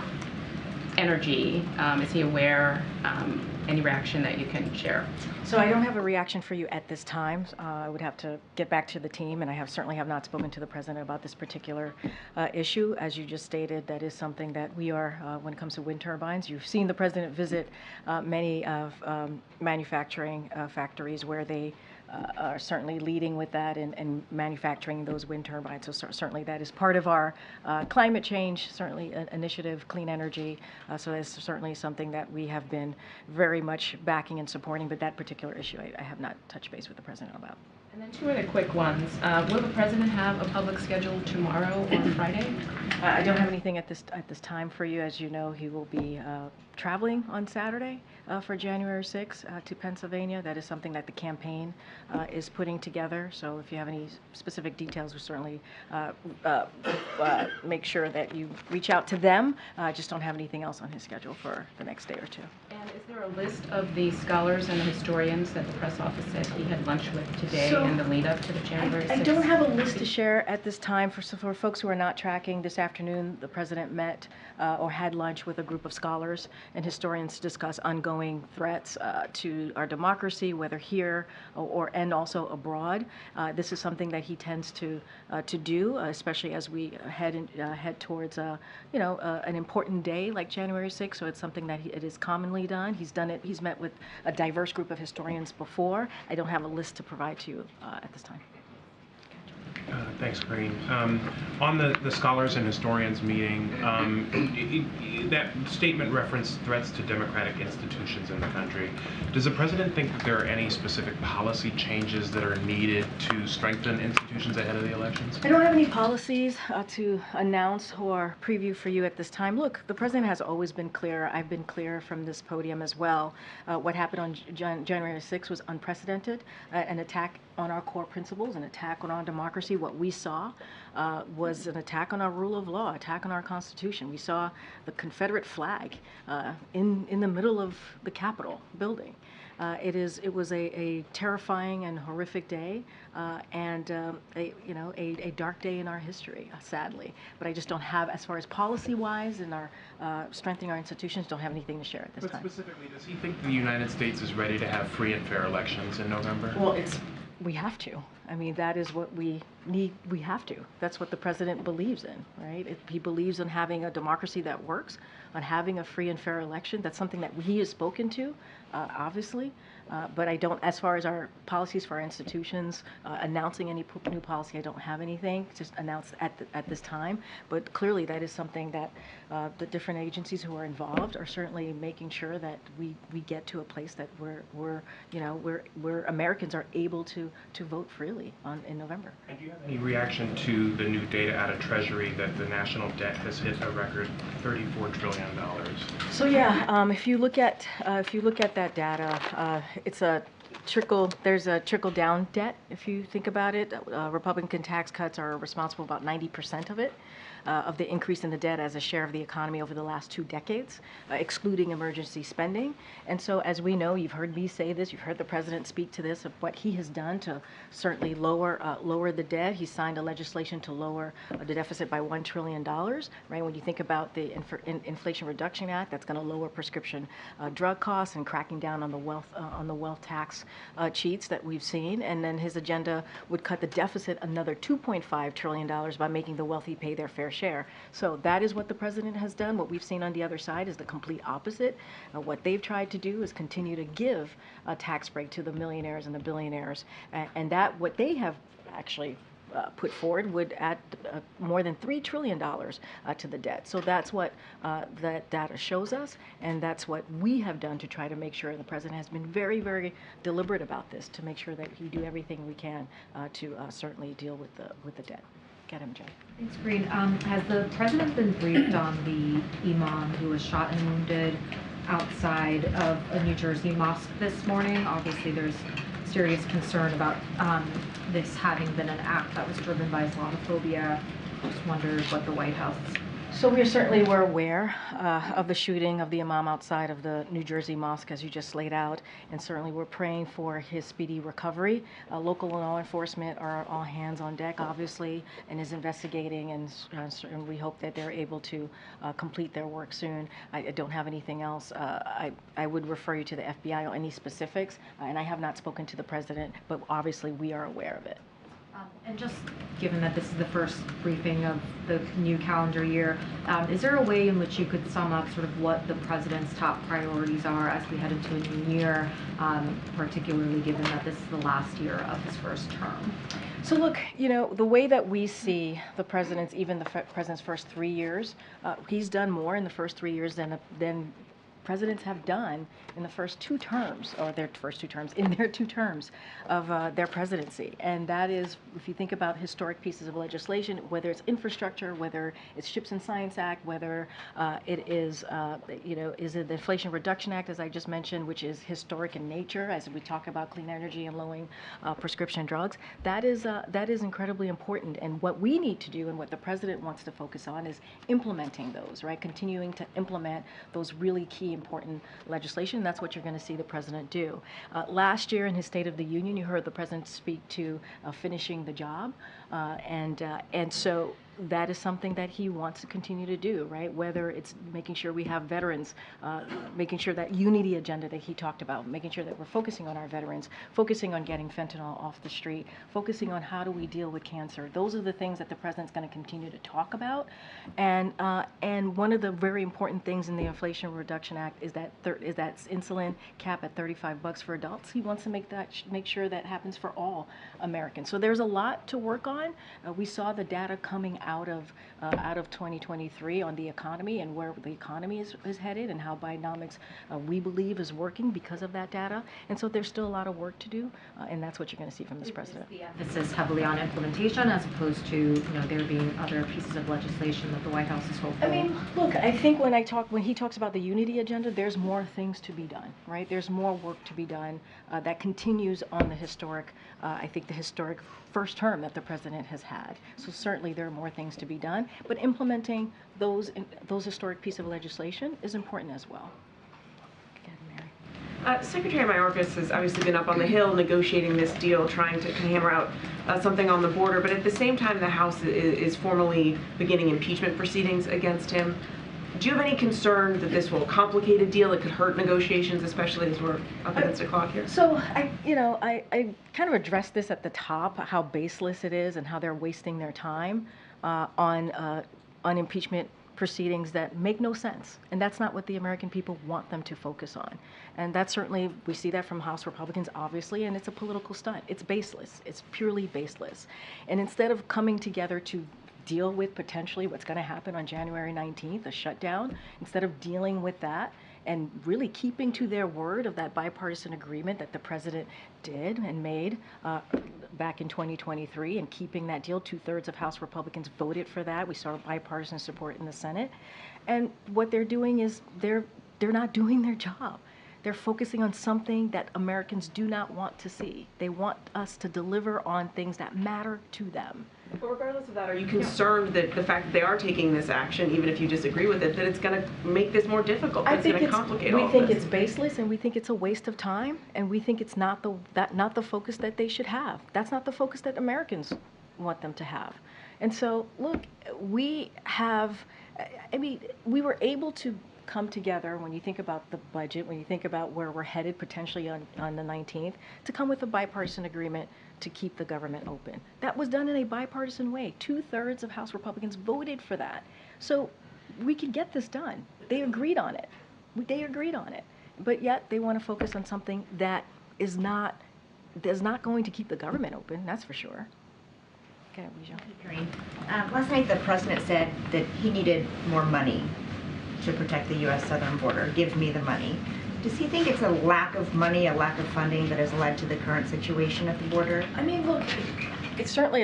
energy. Is he aware? Any reaction that you can share? So I don't have a reaction for you at this time. I would have to get back to the team, and I certainly have not spoken to the president about this particular issue. As you just stated, that is something that we are, when it comes to wind turbines. You've seen the president visit many of manufacturing factories where they are certainly leading with that and manufacturing those wind turbines. So certainly that is part of our climate change, certainly an initiative, clean energy. So that's certainly something that we have been very much backing and supporting, but that particular issue I have not touched base with the president about. And then two other quick ones. Will the president have a public schedule tomorrow or Friday? I don't have anything at this time for you. As you know, he will be traveling on Saturday for January 6th to Pennsylvania. That is something that the campaign is putting together. So if you have any specific details, we'll certainly make sure that you reach out to them. I just don't have anything else on his schedule for the next day or two. And is there a list of the scholars and the historians that the press office said he had lunch with today in the lead up to the January 6th? I don't have a list to share at this time. For folks who are not tracking, this afternoon the president met or had lunch with a group of scholars and historians to discuss ongoing threats to our democracy, whether here and also abroad. This is something that he tends to do, especially as we head towards an important day like January 6th. So it's something that it is commonly done. He's done it. He's met with a diverse group of historians before. I don't have a list to provide to you at this time. Thanks, Karine. On the scholars and historians meeting, that statement referenced threats to democratic institutions in the country. Does the president think that there are any specific policy changes that are needed to strengthen institutions ahead of the elections? I don't have any policies to announce or preview for you at this time. Look, the president has always been clear. I've been clear from this podium as well. What happened on January 6th was unprecedented, an attack on our core principles, an attack on our democracy. What we saw was an attack on our rule of law, attack on our Constitution. We saw the Confederate flag in the middle of the Capitol building. It was a terrifying and horrific day, and a dark day in our history, sadly. But I just don't have, as far as policy-wise and our strengthening our institutions, don't have anything to share at this time. But specifically, does he think the United States is ready to have free and fair elections in November? Well, we have to. I mean, that is what we need. We have to. That's what the president believes in, right? He believes in having a democracy that works, on having a free and fair election. That's something that he has spoken to, obviously. But I don't, as far as our policies for our institutions, announcing any new policy, I don't have anything just announced at this time. But clearly, that is something that the different agencies who are involved are certainly making sure that we get to a place that where Americans are able to vote freely in November. And do you have any reaction to the new data out of Treasury that the national debt has hit a record $34 trillion? So yeah, if you look at that data, it's there's a trickle-down debt, if you think about it. Republican tax cuts are responsible for about 90% of it, of the increase in the debt as a share of the economy over the last 2 decades, excluding emergency spending. And so, as we know, you've heard me say this, you've heard the president speak to this, of what he has done to certainly lower the debt. He signed a legislation to lower the deficit by $1 trillion, right? When you think about the Inflation Reduction Act, that's going to lower prescription drug costs and cracking down on the wealth tax cheats that we've seen. And then his agenda would cut the deficit another $2.5 trillion by making the wealthy pay their fair share. So that is what the president has done. What we've seen on the other side is the complete opposite. What they've tried to do is continue to give a tax break to the millionaires and the billionaires, and that what they have actually put forward would add more than $3 trillion to the debt. So that's what that data shows us, and that's what we have done to try to make sure. The president has been very, very deliberate about this to make sure that we do everything we can to certainly deal with the debt. Get him, Jay. Thanks, Karine. Has the president been briefed on the imam who was shot and wounded outside of a New Jersey mosque this morning? Obviously, there's serious concern about this having been an act that was driven by Islamophobia. Just wondered what the White House... So we certainly were aware of the shooting of the imam outside of the New Jersey mosque, as you just laid out, and certainly we're praying for his speedy recovery. Local law enforcement are all hands on deck, obviously, and is investigating, and we hope that they're able to complete their work soon. I don't have anything else. I would refer you to the FBI on any specifics, and I have not spoken to the president, but obviously we are aware of it. And just given that this is the first briefing of the new calendar year, is there a way in which you could sum up sort of what the president's top priorities are as we head into a new year, particularly given that this is the last year of his first term? So look, you know, the way that we see the president's, even the president's first 3 years, he's done more in the first 3 years than presidents have done in the first 2 terms, or their first 2 terms, in their 2 terms of their presidency. And that is, if you think about historic pieces of legislation, whether it's infrastructure, whether it's Ships and Science Act, whether it is, is it the Inflation Reduction Act, as I just mentioned, which is historic in nature, as we talk about clean energy and lowering prescription drugs, that is incredibly important. And what we need to do, and what the president wants to focus on, is implementing those, right? Continuing to implement those really key important legislation. That's what you're going to see the president do. Last year in his State of the Union, you heard the president speak to finishing the job, and so that is something that he wants to continue to do, right? Whether it's making sure we have veterans, making sure that unity agenda that he talked about, making sure that we're focusing on our veterans, focusing on getting fentanyl off the street, focusing on how do we deal with cancer. Those are the things that the president's going to continue to talk about. And one of the very important things in the Inflation Reduction Act is that insulin cap at $35 for adults. He wants to make sure that happens for all Americans. So there's a lot to work on. We saw the data coming out of 2023 on the economy and where the economy is headed, and how Bidenomics we believe is working because of that data. And so there's still a lot of work to do, and that's what you're going to see from this president. The emphasis heavily on implementation as opposed to there being other pieces of legislation that the White House is hopeful. I mean, look, I think when he talks about the unity agenda, there's more things to be done, right? There's more work to be done that continues on the historic, I think the historic first term that the president has had. So certainly there are more things to be done, but implementing those historic pieces of legislation is important as well. Secretary Mayorkas has obviously been up on the Hill negotiating this deal, trying to hammer out something on the border, but at the same time the House is formally beginning impeachment proceedings against him. Do you have any concern that this will complicate a deal? It could hurt negotiations, especially as we're up against the clock here? So I kind of addressed this at the top, how baseless it is and how they're wasting their time on impeachment proceedings that make no sense. And that's not what the American people want them to focus on. And that's certainly, we see that from House Republicans, obviously, and it's a political stunt. It's baseless. It's purely baseless. And instead of coming together to deal with potentially what's going to happen on January 19th, a shutdown, instead of dealing with that and really keeping to their word of that bipartisan agreement that the president did and made back in 2023, and keeping that deal, 2/3 of House Republicans voted for that. We saw bipartisan support in the Senate. And what they're doing is they're not doing their job. They're focusing on something that Americans do not want to see. They want us to deliver on things that matter to them. But regardless of that, are you concerned that the fact that they are taking this action, even if you disagree with it, that it's going to make this more difficult, that it's going to complicate all of this? We think it's baseless, and we think it's a waste of time, and we think it's not the focus that they should have. That's not the focus that Americans want them to have. And so, look, we were able to come together, when you think about the budget, when you think about where we're headed potentially on the 19th, to come with a bipartisan agreement to keep the government open. That was done in a bipartisan way. 2/3 of House Republicans voted for that. So we could get this done. They agreed on it. But yet they want to focus on something that is not going to keep the government open, that's for sure. Okay, Weijia. Karine. Last night, the president said that he needed more money to protect the U.S. southern border. Give me the money. Does he think it's a lack of money, a lack of funding that has led to the current situation at the border? I mean, look, it's certainly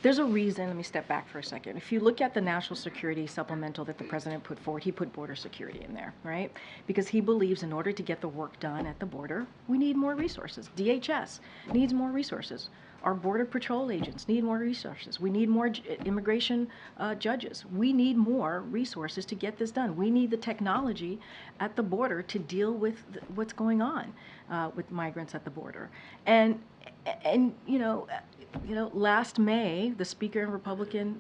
there's a reason, let me step back for a second. If you look at the national security supplemental that the president put forward, he put border security in there, right? Because he believes in order to get the work done at the border, we need more resources. DHS needs more resources. Our border patrol agents need more resources. We need more immigration judges. We need more resources to get this done. We need the technology at the border to deal with what's going on with migrants at the border. And last May, the Speaker and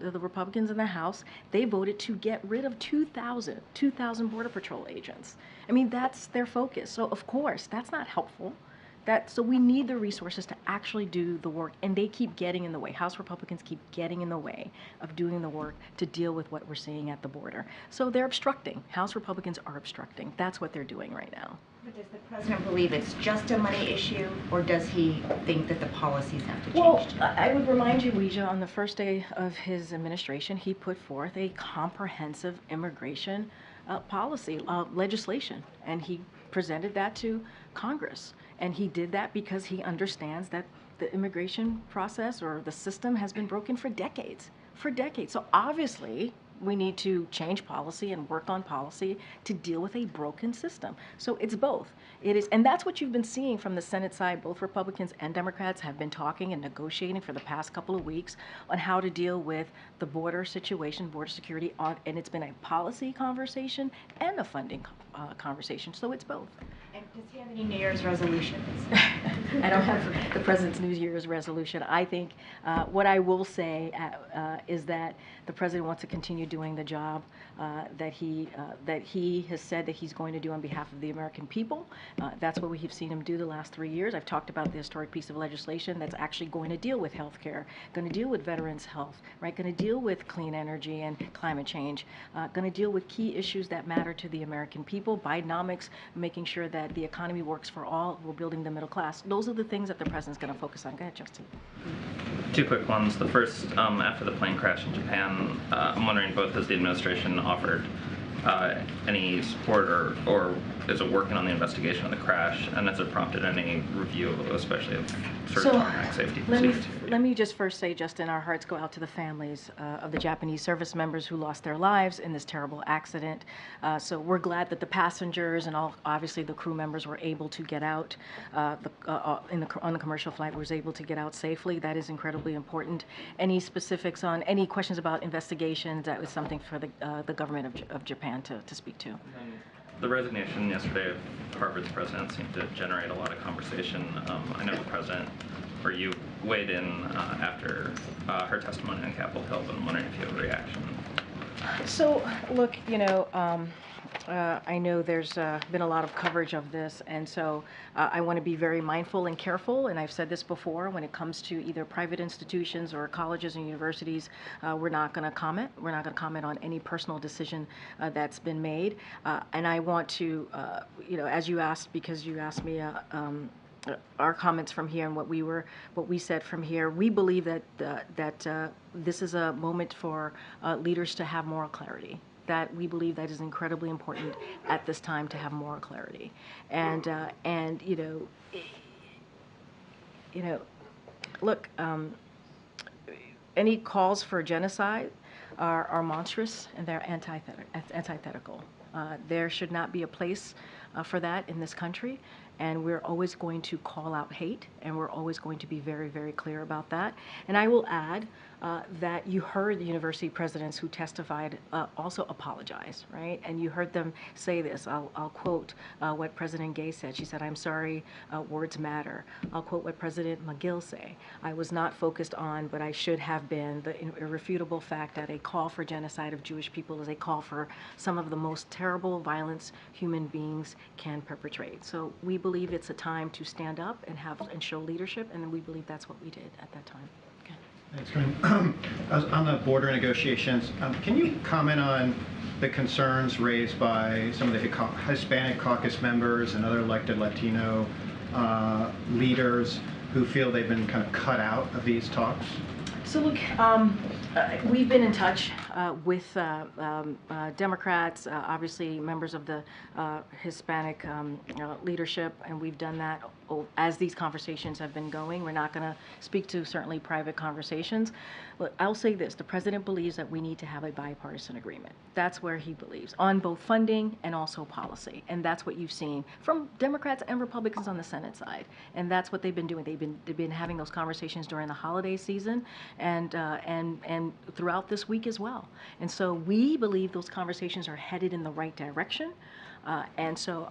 the Republicans in the House, they voted to get rid of 2,000 Border Patrol agents. I mean, that's their focus. So of course, that's not helpful. So we need the resources to actually do the work, and they keep getting in the way. House Republicans keep getting in the way of doing the work to deal with what we're seeing at the border. So they're obstructing. House Republicans are obstructing. That's what they're doing right now. But does the president believe it's just a money issue, or does he think that the policies have to change? Well, I would remind you, Weijia, on the first day of his administration, he put forth a comprehensive immigration policy, legislation, and he presented that to Congress. And he did that because he understands that the immigration process or the system has been broken for decades. So obviously, we need to change policy and work on policy to deal with a broken system. So it's both. It is, and that's what you've been seeing from the Senate side. Both Republicans and Democrats have been talking and negotiating for the past couple of weeks on how to deal with the border situation, border security, and it's been a policy conversation and a funding conversation. So it's both. And does he have any New Year's resolutions? I don't have the president's New Year's resolution. I think what I will say is that the president wants to continue doing the job that he has said that he's going to do on behalf of the American people. That's what we have seen him do the last 3 years. I've talked about the historic piece of legislation that's actually going to deal with health care, going to deal with veterans' health, right? Going to deal with clean energy and climate change, going to deal with key issues that matter to the American people, Bidenomics, making sure that the economy works for all, we're building the middle class. Those are the things that the president's going to focus on. Go ahead, Justin. Two quick ones. The first, after the plane crash in Japan, I'm wondering both has the administration offered any support or is it working on the investigation of the crash, and has it prompted any review, especially of certain tarmac safety procedures? Let me just first say, Justin, our hearts go out to the families of the Japanese service members who lost their lives in this terrible accident. So we're glad that the passengers and obviously the crew members were able to get out on the commercial flight, was able to get out safely. That is incredibly important. Any specifics on any questions about investigations, that was something for the government of Japan to speak to. The resignation yesterday of Harvard's president seemed to generate a lot of conversation. I know the president, or you, weighed in after her testimony on Capitol Hill, but I'm wondering if you have a reaction. So, look, I know there's been a lot of coverage of this, and so I want to be very mindful and careful, and I've said this before, when it comes to either private institutions or colleges and universities, we're not going to comment. We're not going to comment on any personal decision that's been made. And I want to, as you asked, because you asked me our comments from here and what we said from here, we believe that this is a moment for leaders to have moral clarity. That we believe that is incredibly important at this time to have moral clarity, and look, any calls for genocide are monstrous and they're antithetical. There should not be a place for that in this country, and we're always going to call out hate, and we're always going to be very, very clear about that. And I will add that you heard the university presidents who testified also apologize, right? And you heard them say this. I'll quote what President Gay said. She said, "I'm sorry, words matter." I'll quote what President McGill say. "I was not focused on, but I should have been, the irrefutable fact that a call for genocide of Jewish people is a call for some of the most terrible violence human beings can perpetrate." So we believe it's a time to stand up and show leadership, and we believe that's what we did at that time. Okay. Thanks, Karine. On the border negotiations, can you comment on the concerns raised by some of the Hispanic caucus members and other elected Latino leaders who feel they've been kind of cut out of these talks? So look, we've been in touch with Democrats, obviously members of the Hispanic leadership, and we've done that as these conversations have been going. We're not going to speak to certainly private conversations. But I'll say this, the president believes that we need to have a bipartisan agreement. That's where he believes, on both funding and also policy. And that's what you've seen from Democrats and Republicans on the Senate side. And that's what they've been doing. They've been having those conversations during the holiday season and throughout this week as well. And so we believe those conversations are headed in the right direction. And so,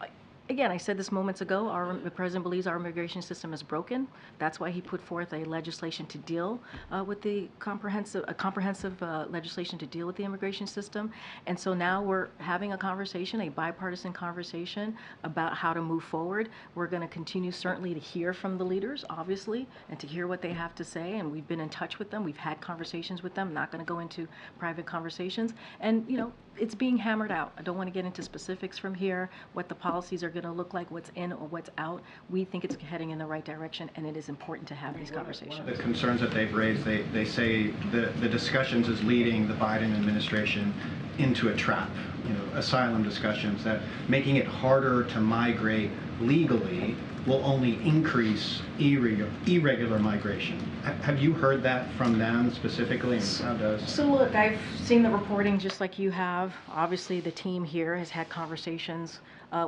again, I said this moments ago, the president believes our immigration system is broken. That's why he put forth a legislation to deal with the comprehensive legislation to deal with the immigration system. And so now we're having a conversation, a bipartisan conversation about how to move forward. We're going to continue certainly to hear from the leaders, obviously, and to hear what they have to say. And we've been in touch with them. We've had conversations with them. I'm not going to go into private conversations. And, you know, it's being hammered out. I don't want to get into specifics from here, what the policies are going to look like, what's in or what's out. We think it's heading in the right direction, and it is important to have these conversations. One of the concerns that they've raised, they say the discussions is leading the Biden administration into a trap. You know, asylum discussions, that making it harder to migrate legally will only increase irregular migration. Have you heard that from them specifically, and how does? So look, I've seen the reporting just like you have. Obviously, the team here has had conversations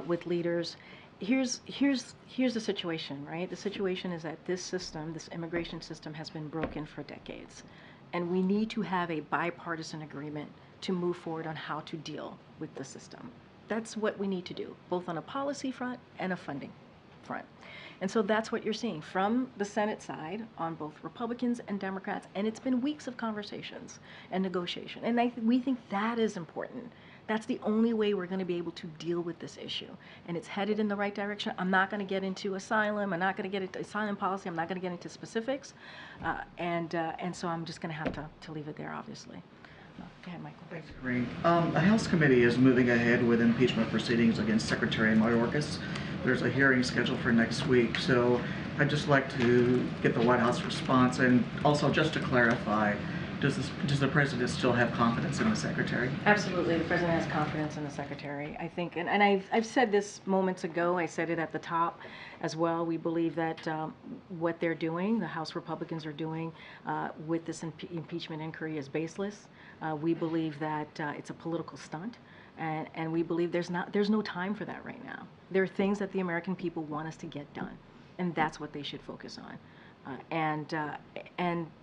with leaders. Here's the situation, right? The situation is that this system, this immigration system, has been broken for decades. And we need to have a bipartisan agreement to move forward on how to deal with the system. That's what we need to do, both on a policy front and a funding front. And so that's what you're seeing from the Senate side on both Republicans and Democrats, and it's been weeks of conversations and negotiation. And we think that is important. That's the only way we're going to be able to deal with this issue. And it's headed in the right direction. I'm not going to get into asylum. I'm not going to get into asylum policy. I'm not going to get into specifics. And so I'm just going to have to leave it there, obviously. Go ahead, Michael. Thanks, Karine. The House committee is moving ahead with impeachment proceedings against Secretary Mayorkas. There's a hearing scheduled for next week, so I'd just like to get the White House response, and also just to clarify, does the president still have confidence in the secretary? Absolutely, the president has confidence in the secretary. I think, and I've said this moments ago. I said it at the top as well. We believe that what they're doing, the House Republicans are doing with this impeachment inquiry, is baseless. We believe that it's a political stunt. And we believe there's no time for that right now. There are things that the American people want us to get done, and that's what they should focus on. And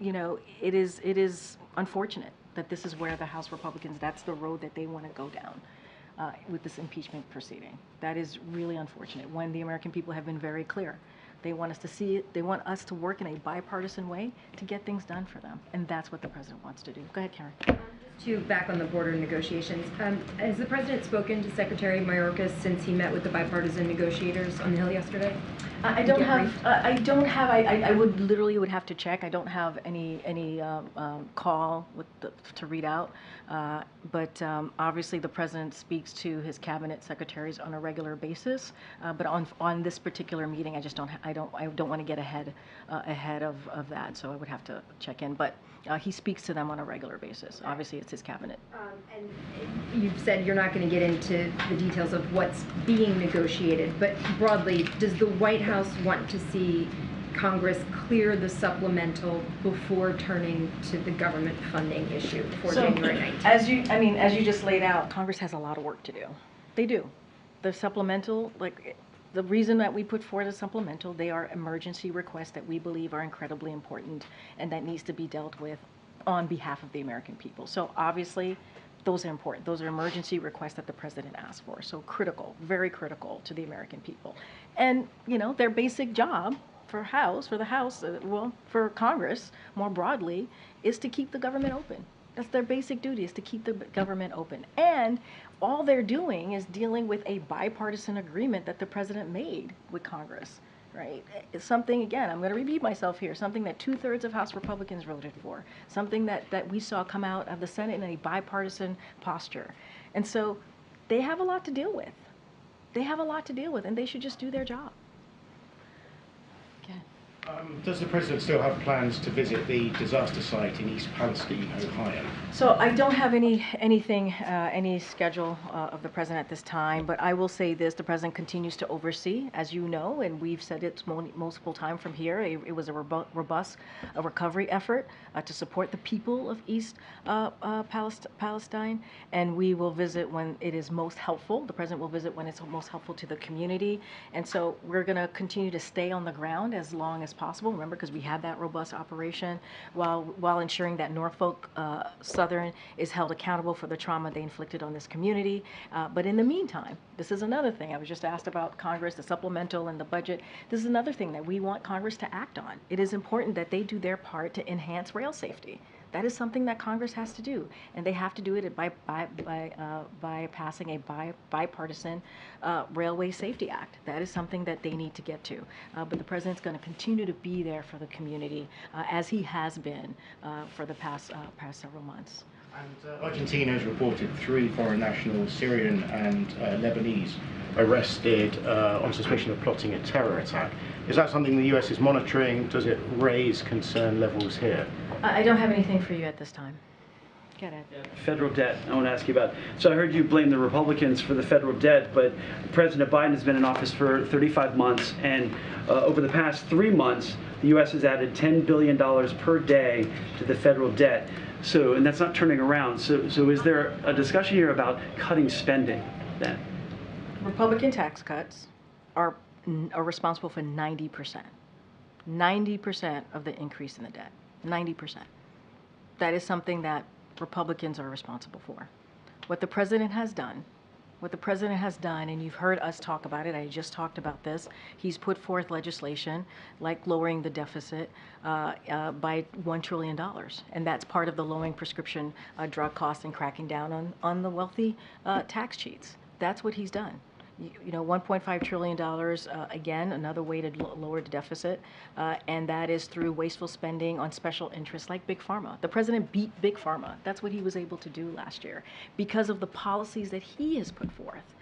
you know, it is unfortunate that this is where the House Republicans, that's the road that they want to go down with this impeachment proceeding. That is really unfortunate when the American people have been very clear. They want us to see it. They want us to work in a bipartisan way to get things done for them, and that's what the president wants to do. Go ahead, Karen. Back on the border negotiations, has the president spoken to Secretary Mayorkas since he met with the bipartisan negotiators on the Hill yesterday? I would literally have to check. I don't have any call to read out. But obviously the president speaks to his cabinet secretaries on a regular basis. But on this particular meeting, I don't want to get ahead of that. So I would have to check in. But he speaks to them on a regular basis. Obviously, it's his cabinet. And you've said you're not going to get into the details of what's being negotiated, but broadly, does the White House want to see Congress clear the supplemental before turning to the government funding issue before January 19th? As you just laid out, Congress has a lot of work to do. They do. The supplemental, the reason that we put forward a supplemental, they are emergency requests that we believe are incredibly important and that needs to be dealt with on behalf of the American people. So obviously, those are important. Those are emergency requests that the president asked for. So critical, very critical to the American people. And, you know, their basic job for for Congress more broadly, is to keep the government open. That's their basic duty, is to keep the government open. And all they're doing is dealing with a bipartisan agreement that the president made with Congress, right? It's something, again, I'm going to repeat myself here, something that 2/3 of House Republicans voted for, something that we saw come out of the Senate in a bipartisan posture. And so they have a lot to deal with. They have a lot to deal with, and they should just do their job. Okay. Does the President still have plans to visit the disaster site in East Palestine, Ohio? So I don't have any schedule of the President at this time, but I will say this: the President continues to oversee, as you know, and we've said it multiple times from here. It was a robust recovery effort to support the people of East Palestine, and we will visit when it is most helpful. The President will visit when it's most helpful to the community, and so we're going to continue to stay on the ground as long as possible. Remember, because we had that robust operation, while ensuring that Norfolk Southern is held accountable for the trauma they inflicted on this community. But in the meantime, this is another thing. I was just asked about Congress, the supplemental and the budget. This is another thing that we want Congress to act on. It is important that they do their part to enhance rail safety. That is something that Congress has to do, and they have to do it by passing a bipartisan Railway Safety Act. That is something that they need to get to. But the President's going to continue to be there for the community, as he has been for the past several months. And Argentina has reported 3 foreign nationals, Syrian and Lebanese, arrested on suspicion of plotting a terror attack. Is that something the US is monitoring? Does it raise concern levels here? I don't have anything for you at this time. Get it. Federal debt, I want to ask you about. So I heard you blame the Republicans for the federal debt, but President Biden has been in office for 35 months, and over the past 3 months, the U.S. has added $10 billion per day to the federal debt. So, and that's not turning around. So is there a discussion here about cutting spending then? Republican tax cuts are responsible for 90%. 90% of the increase in the debt. 90%. That is something that Republicans are responsible for. What the President has done, and you've heard us talk about it, I just talked about this, he's put forth legislation like lowering the deficit by $1 trillion. And that's part of the lowering prescription drug costs and cracking down on the wealthy tax cheats. That's what he's done. You know, $1.5 trillion, again, another way to lower the deficit, and that is through wasteful spending on special interests like Big Pharma. The President beat Big Pharma. That's what he was able to do last year because of the policies that he has put forth.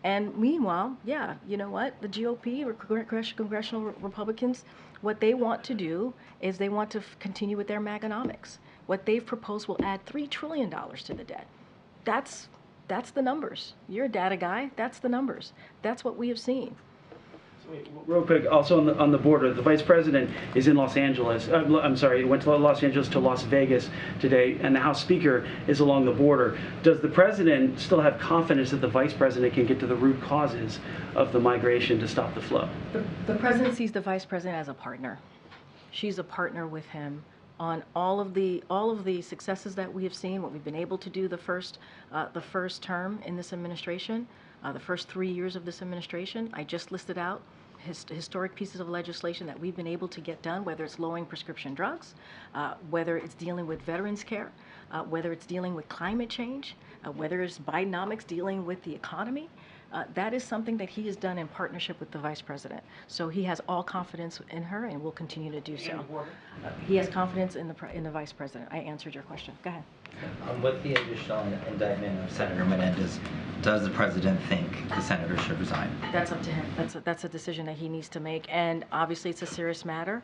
And meanwhile, yeah, you know what? The GOP, or congressional Republicans, what they want to do is they want to continue with their Maganomics. What they've proposed will add $3 trillion to the debt. That's the numbers. You're a data guy. That's the numbers. That's what we have seen. Real quick, also on the border, the Vice President is in Los Angeles. I'm sorry, went to Los Angeles to Las Vegas today, and the House Speaker is along the border. Does the President still have confidence that the Vice President can get to the root causes of the migration to stop the flow? The President sees the Vice President as a partner. She's a partner with him on all of the successes that we have seen, what we've been able to do the first term in this administration, the first 3 years of this administration. I just listed out historic pieces of legislation that we've been able to get done, whether it's lowering prescription drugs, whether it's dealing with veterans care, whether it's dealing with climate change, whether it's Bidenomics dealing with the economy. That is something that he has done in partnership with the Vice President. So he has all confidence in her and will continue to do so. He has confidence in the Vice President. I answered your question. Go ahead. With the additional indictment of Senator Menendez, does the President think the senator should resign? That's up to him. That's a decision that he needs to make. And obviously it's a serious matter.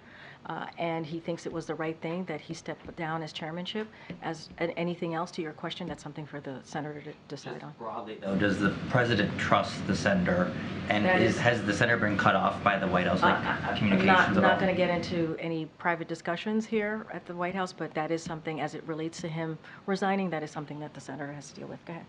And he thinks it was the right thing that he stepped down as chairmanship. As anything else to your question, that's something for the senator to decide on. Broadly, though, does the President trust the senator? And has the senator been cut off by the White House, communications I'm not going to get into any private discussions here at the White House, but that is something, as it relates to him resigning, that is something that the senator has to deal with. Go ahead.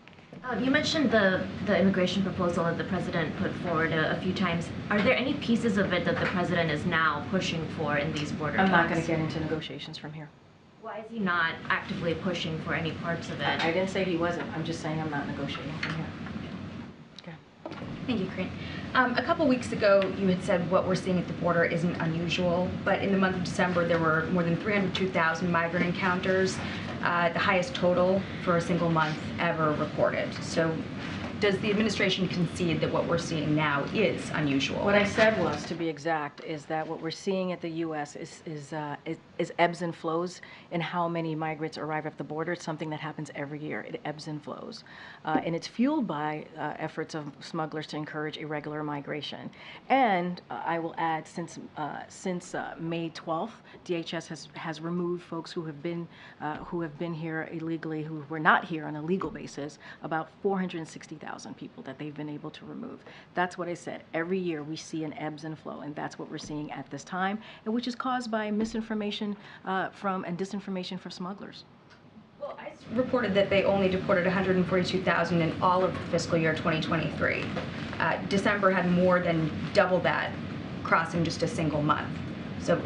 You mentioned the immigration proposal that the President put forward a few times. Are there any pieces of it that the President is now pushing for in these border talks? I'm not going to get into negotiations from here. Why is he not actively pushing for any parts of it? I didn't say he wasn't. I'm just saying I'm not negotiating from here. Okay. Thank you, Karine. A couple weeks ago, you had said what we're seeing at the border isn't unusual, but in the month of December, there were more than 302,000 migrant encounters, the highest total for a single month ever reported. So does the administration concede that what we're seeing now is unusual? What I said was, to be exact, is that what we're seeing at the U.S. is ebbs and flows in how many migrants arrive at the border. It's something that happens every year. It ebbs and flows. And it's fueled by efforts of smugglers to encourage irregular migration. And I will add, since May 12th, DHS has removed folks who have been here illegally, who were not here on a legal basis, about 460,000 people that they've been able to remove. That's what I said. Every year we see an ebbs and flow, and that's what we're seeing at this time, and which is caused by misinformation and disinformation from smugglers. Well, I reported that they only deported 142,000 in all of fiscal year 2023. December had more than double that crossing just a single month. So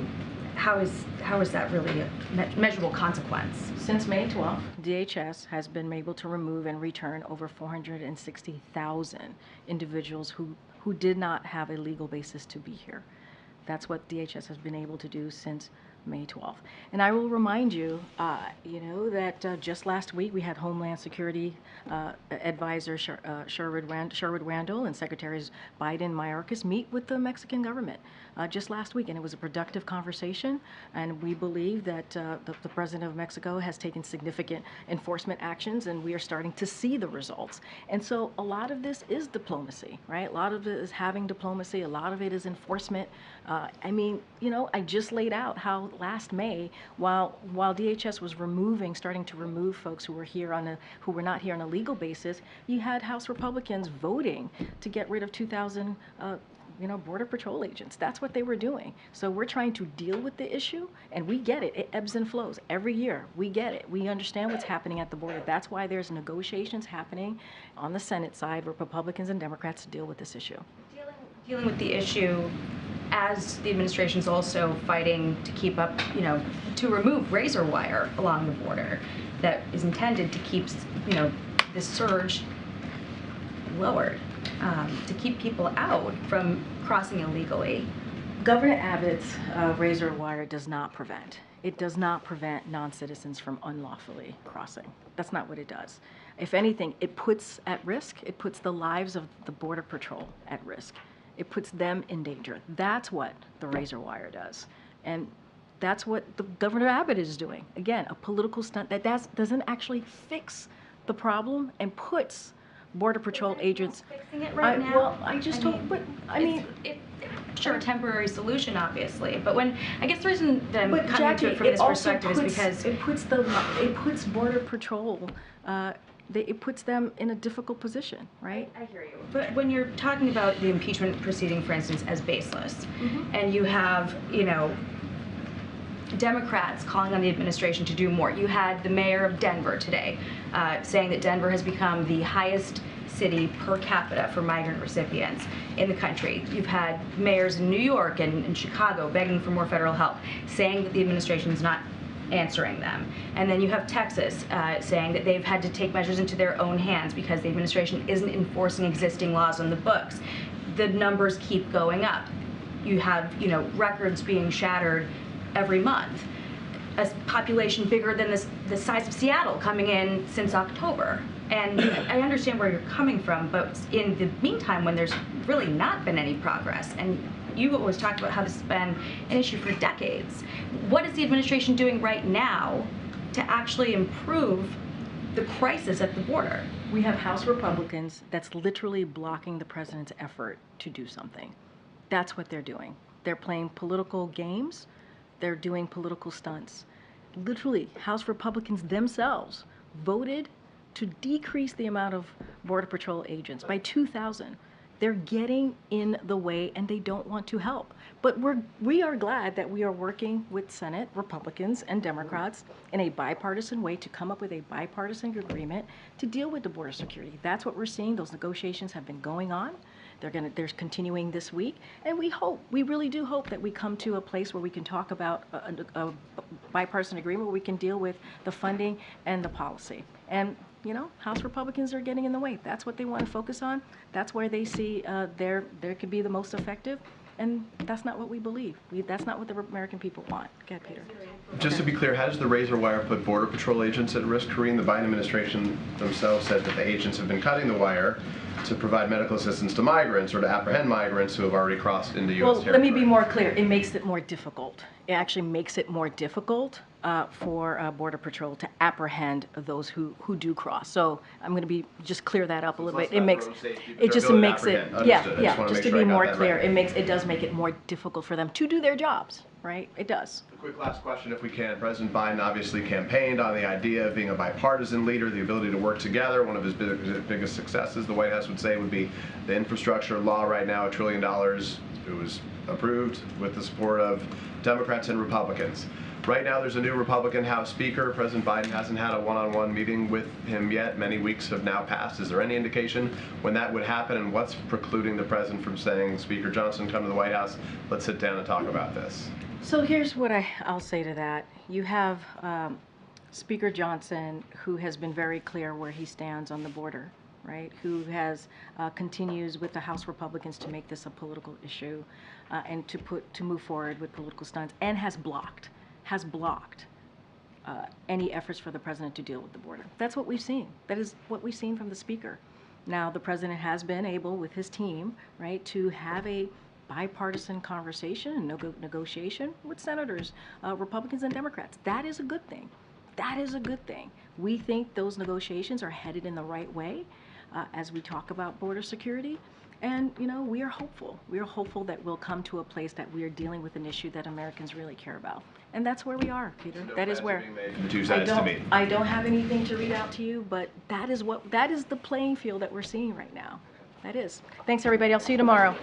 how is that really a measurable consequence? Since May 12th, DHS has been able to remove and return over 460,000 individuals who did not have a legal basis to be here. That's what DHS has been able to do since May 12th. And I will remind you, that just last week we had Homeland Security Advisor Sherwood Randall and Secretaries Biden and Mayorkas meet with the Mexican government just last week, and it was a productive conversation. And we believe that the President of Mexico has taken significant enforcement actions, and we are starting to see the results. And so a lot of this is diplomacy, right? A lot of it is having diplomacy. A lot of it is enforcement. I just laid out how last May, while DHS was starting to remove folks who were not here on a legal basis, you had House Republicans voting to get rid of 2,000 Border Patrol agents. That's what they were doing. So we're trying to deal with the issue, and we get it. It ebbs and flows every year. We get it. We understand what's happening at the border. That's why there's negotiations happening on the Senate side with Republicans and Democrats to deal with this issue. Dealing with the issue as the administration's also fighting to keep up, to remove razor wire along the border that is intended to keep, this surge lowered, to keep people out from crossing illegally. Governor Abbott's razor wire does not prevent. It does not prevent non-citizens from unlawfully crossing. That's not what it does. If anything, it puts at risk, it puts the lives of the Border Patrol at risk. It puts them in danger. That's what the razor wire does. And that's what the Governor Abbott is doing. Again, a political stunt that doesn't actually fix the problem and puts Border Patrol agents. Fixing it right now? Well, I just don't, but I mean. Sure, a temporary solution, obviously, but I guess the reason that I'm coming Jackie, to it from this perspective is because it puts Border Patrol, it puts them in a difficult position, right? I hear you. But when you're talking about the impeachment proceeding, for instance, as baseless, and you have, Democrats calling on the administration to do more. You had the mayor of Denver today saying that Denver has become the highest city per capita for migrant recipients in the country. You've had mayors in New York and Chicago begging for more federal help, saying that the administration is not answering them. And then you have Texas saying that they've had to take measures into their own hands because the administration isn't enforcing existing laws on the books. The numbers keep going up. You have, records being shattered every month. A population bigger than the size of Seattle coming in since October. And I understand where you're coming from, but in the meantime, when there's really not been any progress, and you always talked about how this has been an issue for decades, what is the administration doing right now to actually improve the crisis at the border? We have House Republicans that's literally blocking the president's effort to do something. That's what they're doing. They're playing political games. They're doing political stunts. Literally, House Republicans themselves voted to decrease the amount of Border Patrol agents by 2,000. They're getting in the way, and they don't want to help. But we are glad that we are working with Senate Republicans and Democrats in a bipartisan way to come up with a bipartisan agreement to deal with the border security. That's what we're seeing. Those negotiations have been going on. They're continuing this week, and we really do hope that we come to a place where we can talk about a bipartisan agreement where we can deal with the funding and the policy. And House Republicans are getting in the way. That's what they want to focus on. That's where they see there could be the most effective, and that's not what we believe. That's not what the American people want. Go ahead, Peter. Just to be clear, how does the razor wire put Border Patrol agents at risk, Karine? The Biden administration themselves said that the agents have been cutting the wire to provide medical assistance to migrants or to apprehend migrants who have already crossed into U.S. territory. Let me be more clear. It makes it more difficult. It actually makes it more difficult for Border Patrol to apprehend those who do cross. So I'm going to be just clear that up a little bit. It makes it just makes it just to be more clear. It does make it more difficult for them to do their jobs, right? It does. A quick last question, if we can. President Biden obviously campaigned on the idea of being a bipartisan leader, the ability to work together. One of his biggest successes, the White House would say, would be the infrastructure law right now, $1 trillion. It was approved with the support of Democrats and Republicans. Right now, there's a new Republican House Speaker. President Biden hasn't had a one-on-one meeting with him yet. Many weeks have now passed. Is there any indication when that would happen, and what's precluding the president from saying, Speaker Johnson, come to the White House, let's sit down and talk about this? So here's what I'll say to that. You have Speaker Johnson, who has been very clear where he stands on the border, right? Who has continues with the House Republicans to make this a political issue and to move forward with political stunts, and has blocked any efforts for the president to deal with the border. That's what we've seen. That is what we've seen from the speaker. Now, the president has been able, with his team, right, to have a bipartisan conversation and negotiation with senators, Republicans and Democrats. That is a good thing. That is a good thing. We think those negotiations are headed in the right way as we talk about border security. And, you know, we are hopeful. We are hopeful that we'll come to a place that we are dealing with an issue that Americans really care about. And that's where we are, Peter. No that is where the two sides to meet. I don't have anything to read out to you, but that is the playing field that we're seeing right now. That is. Thanks, everybody. I'll see you tomorrow.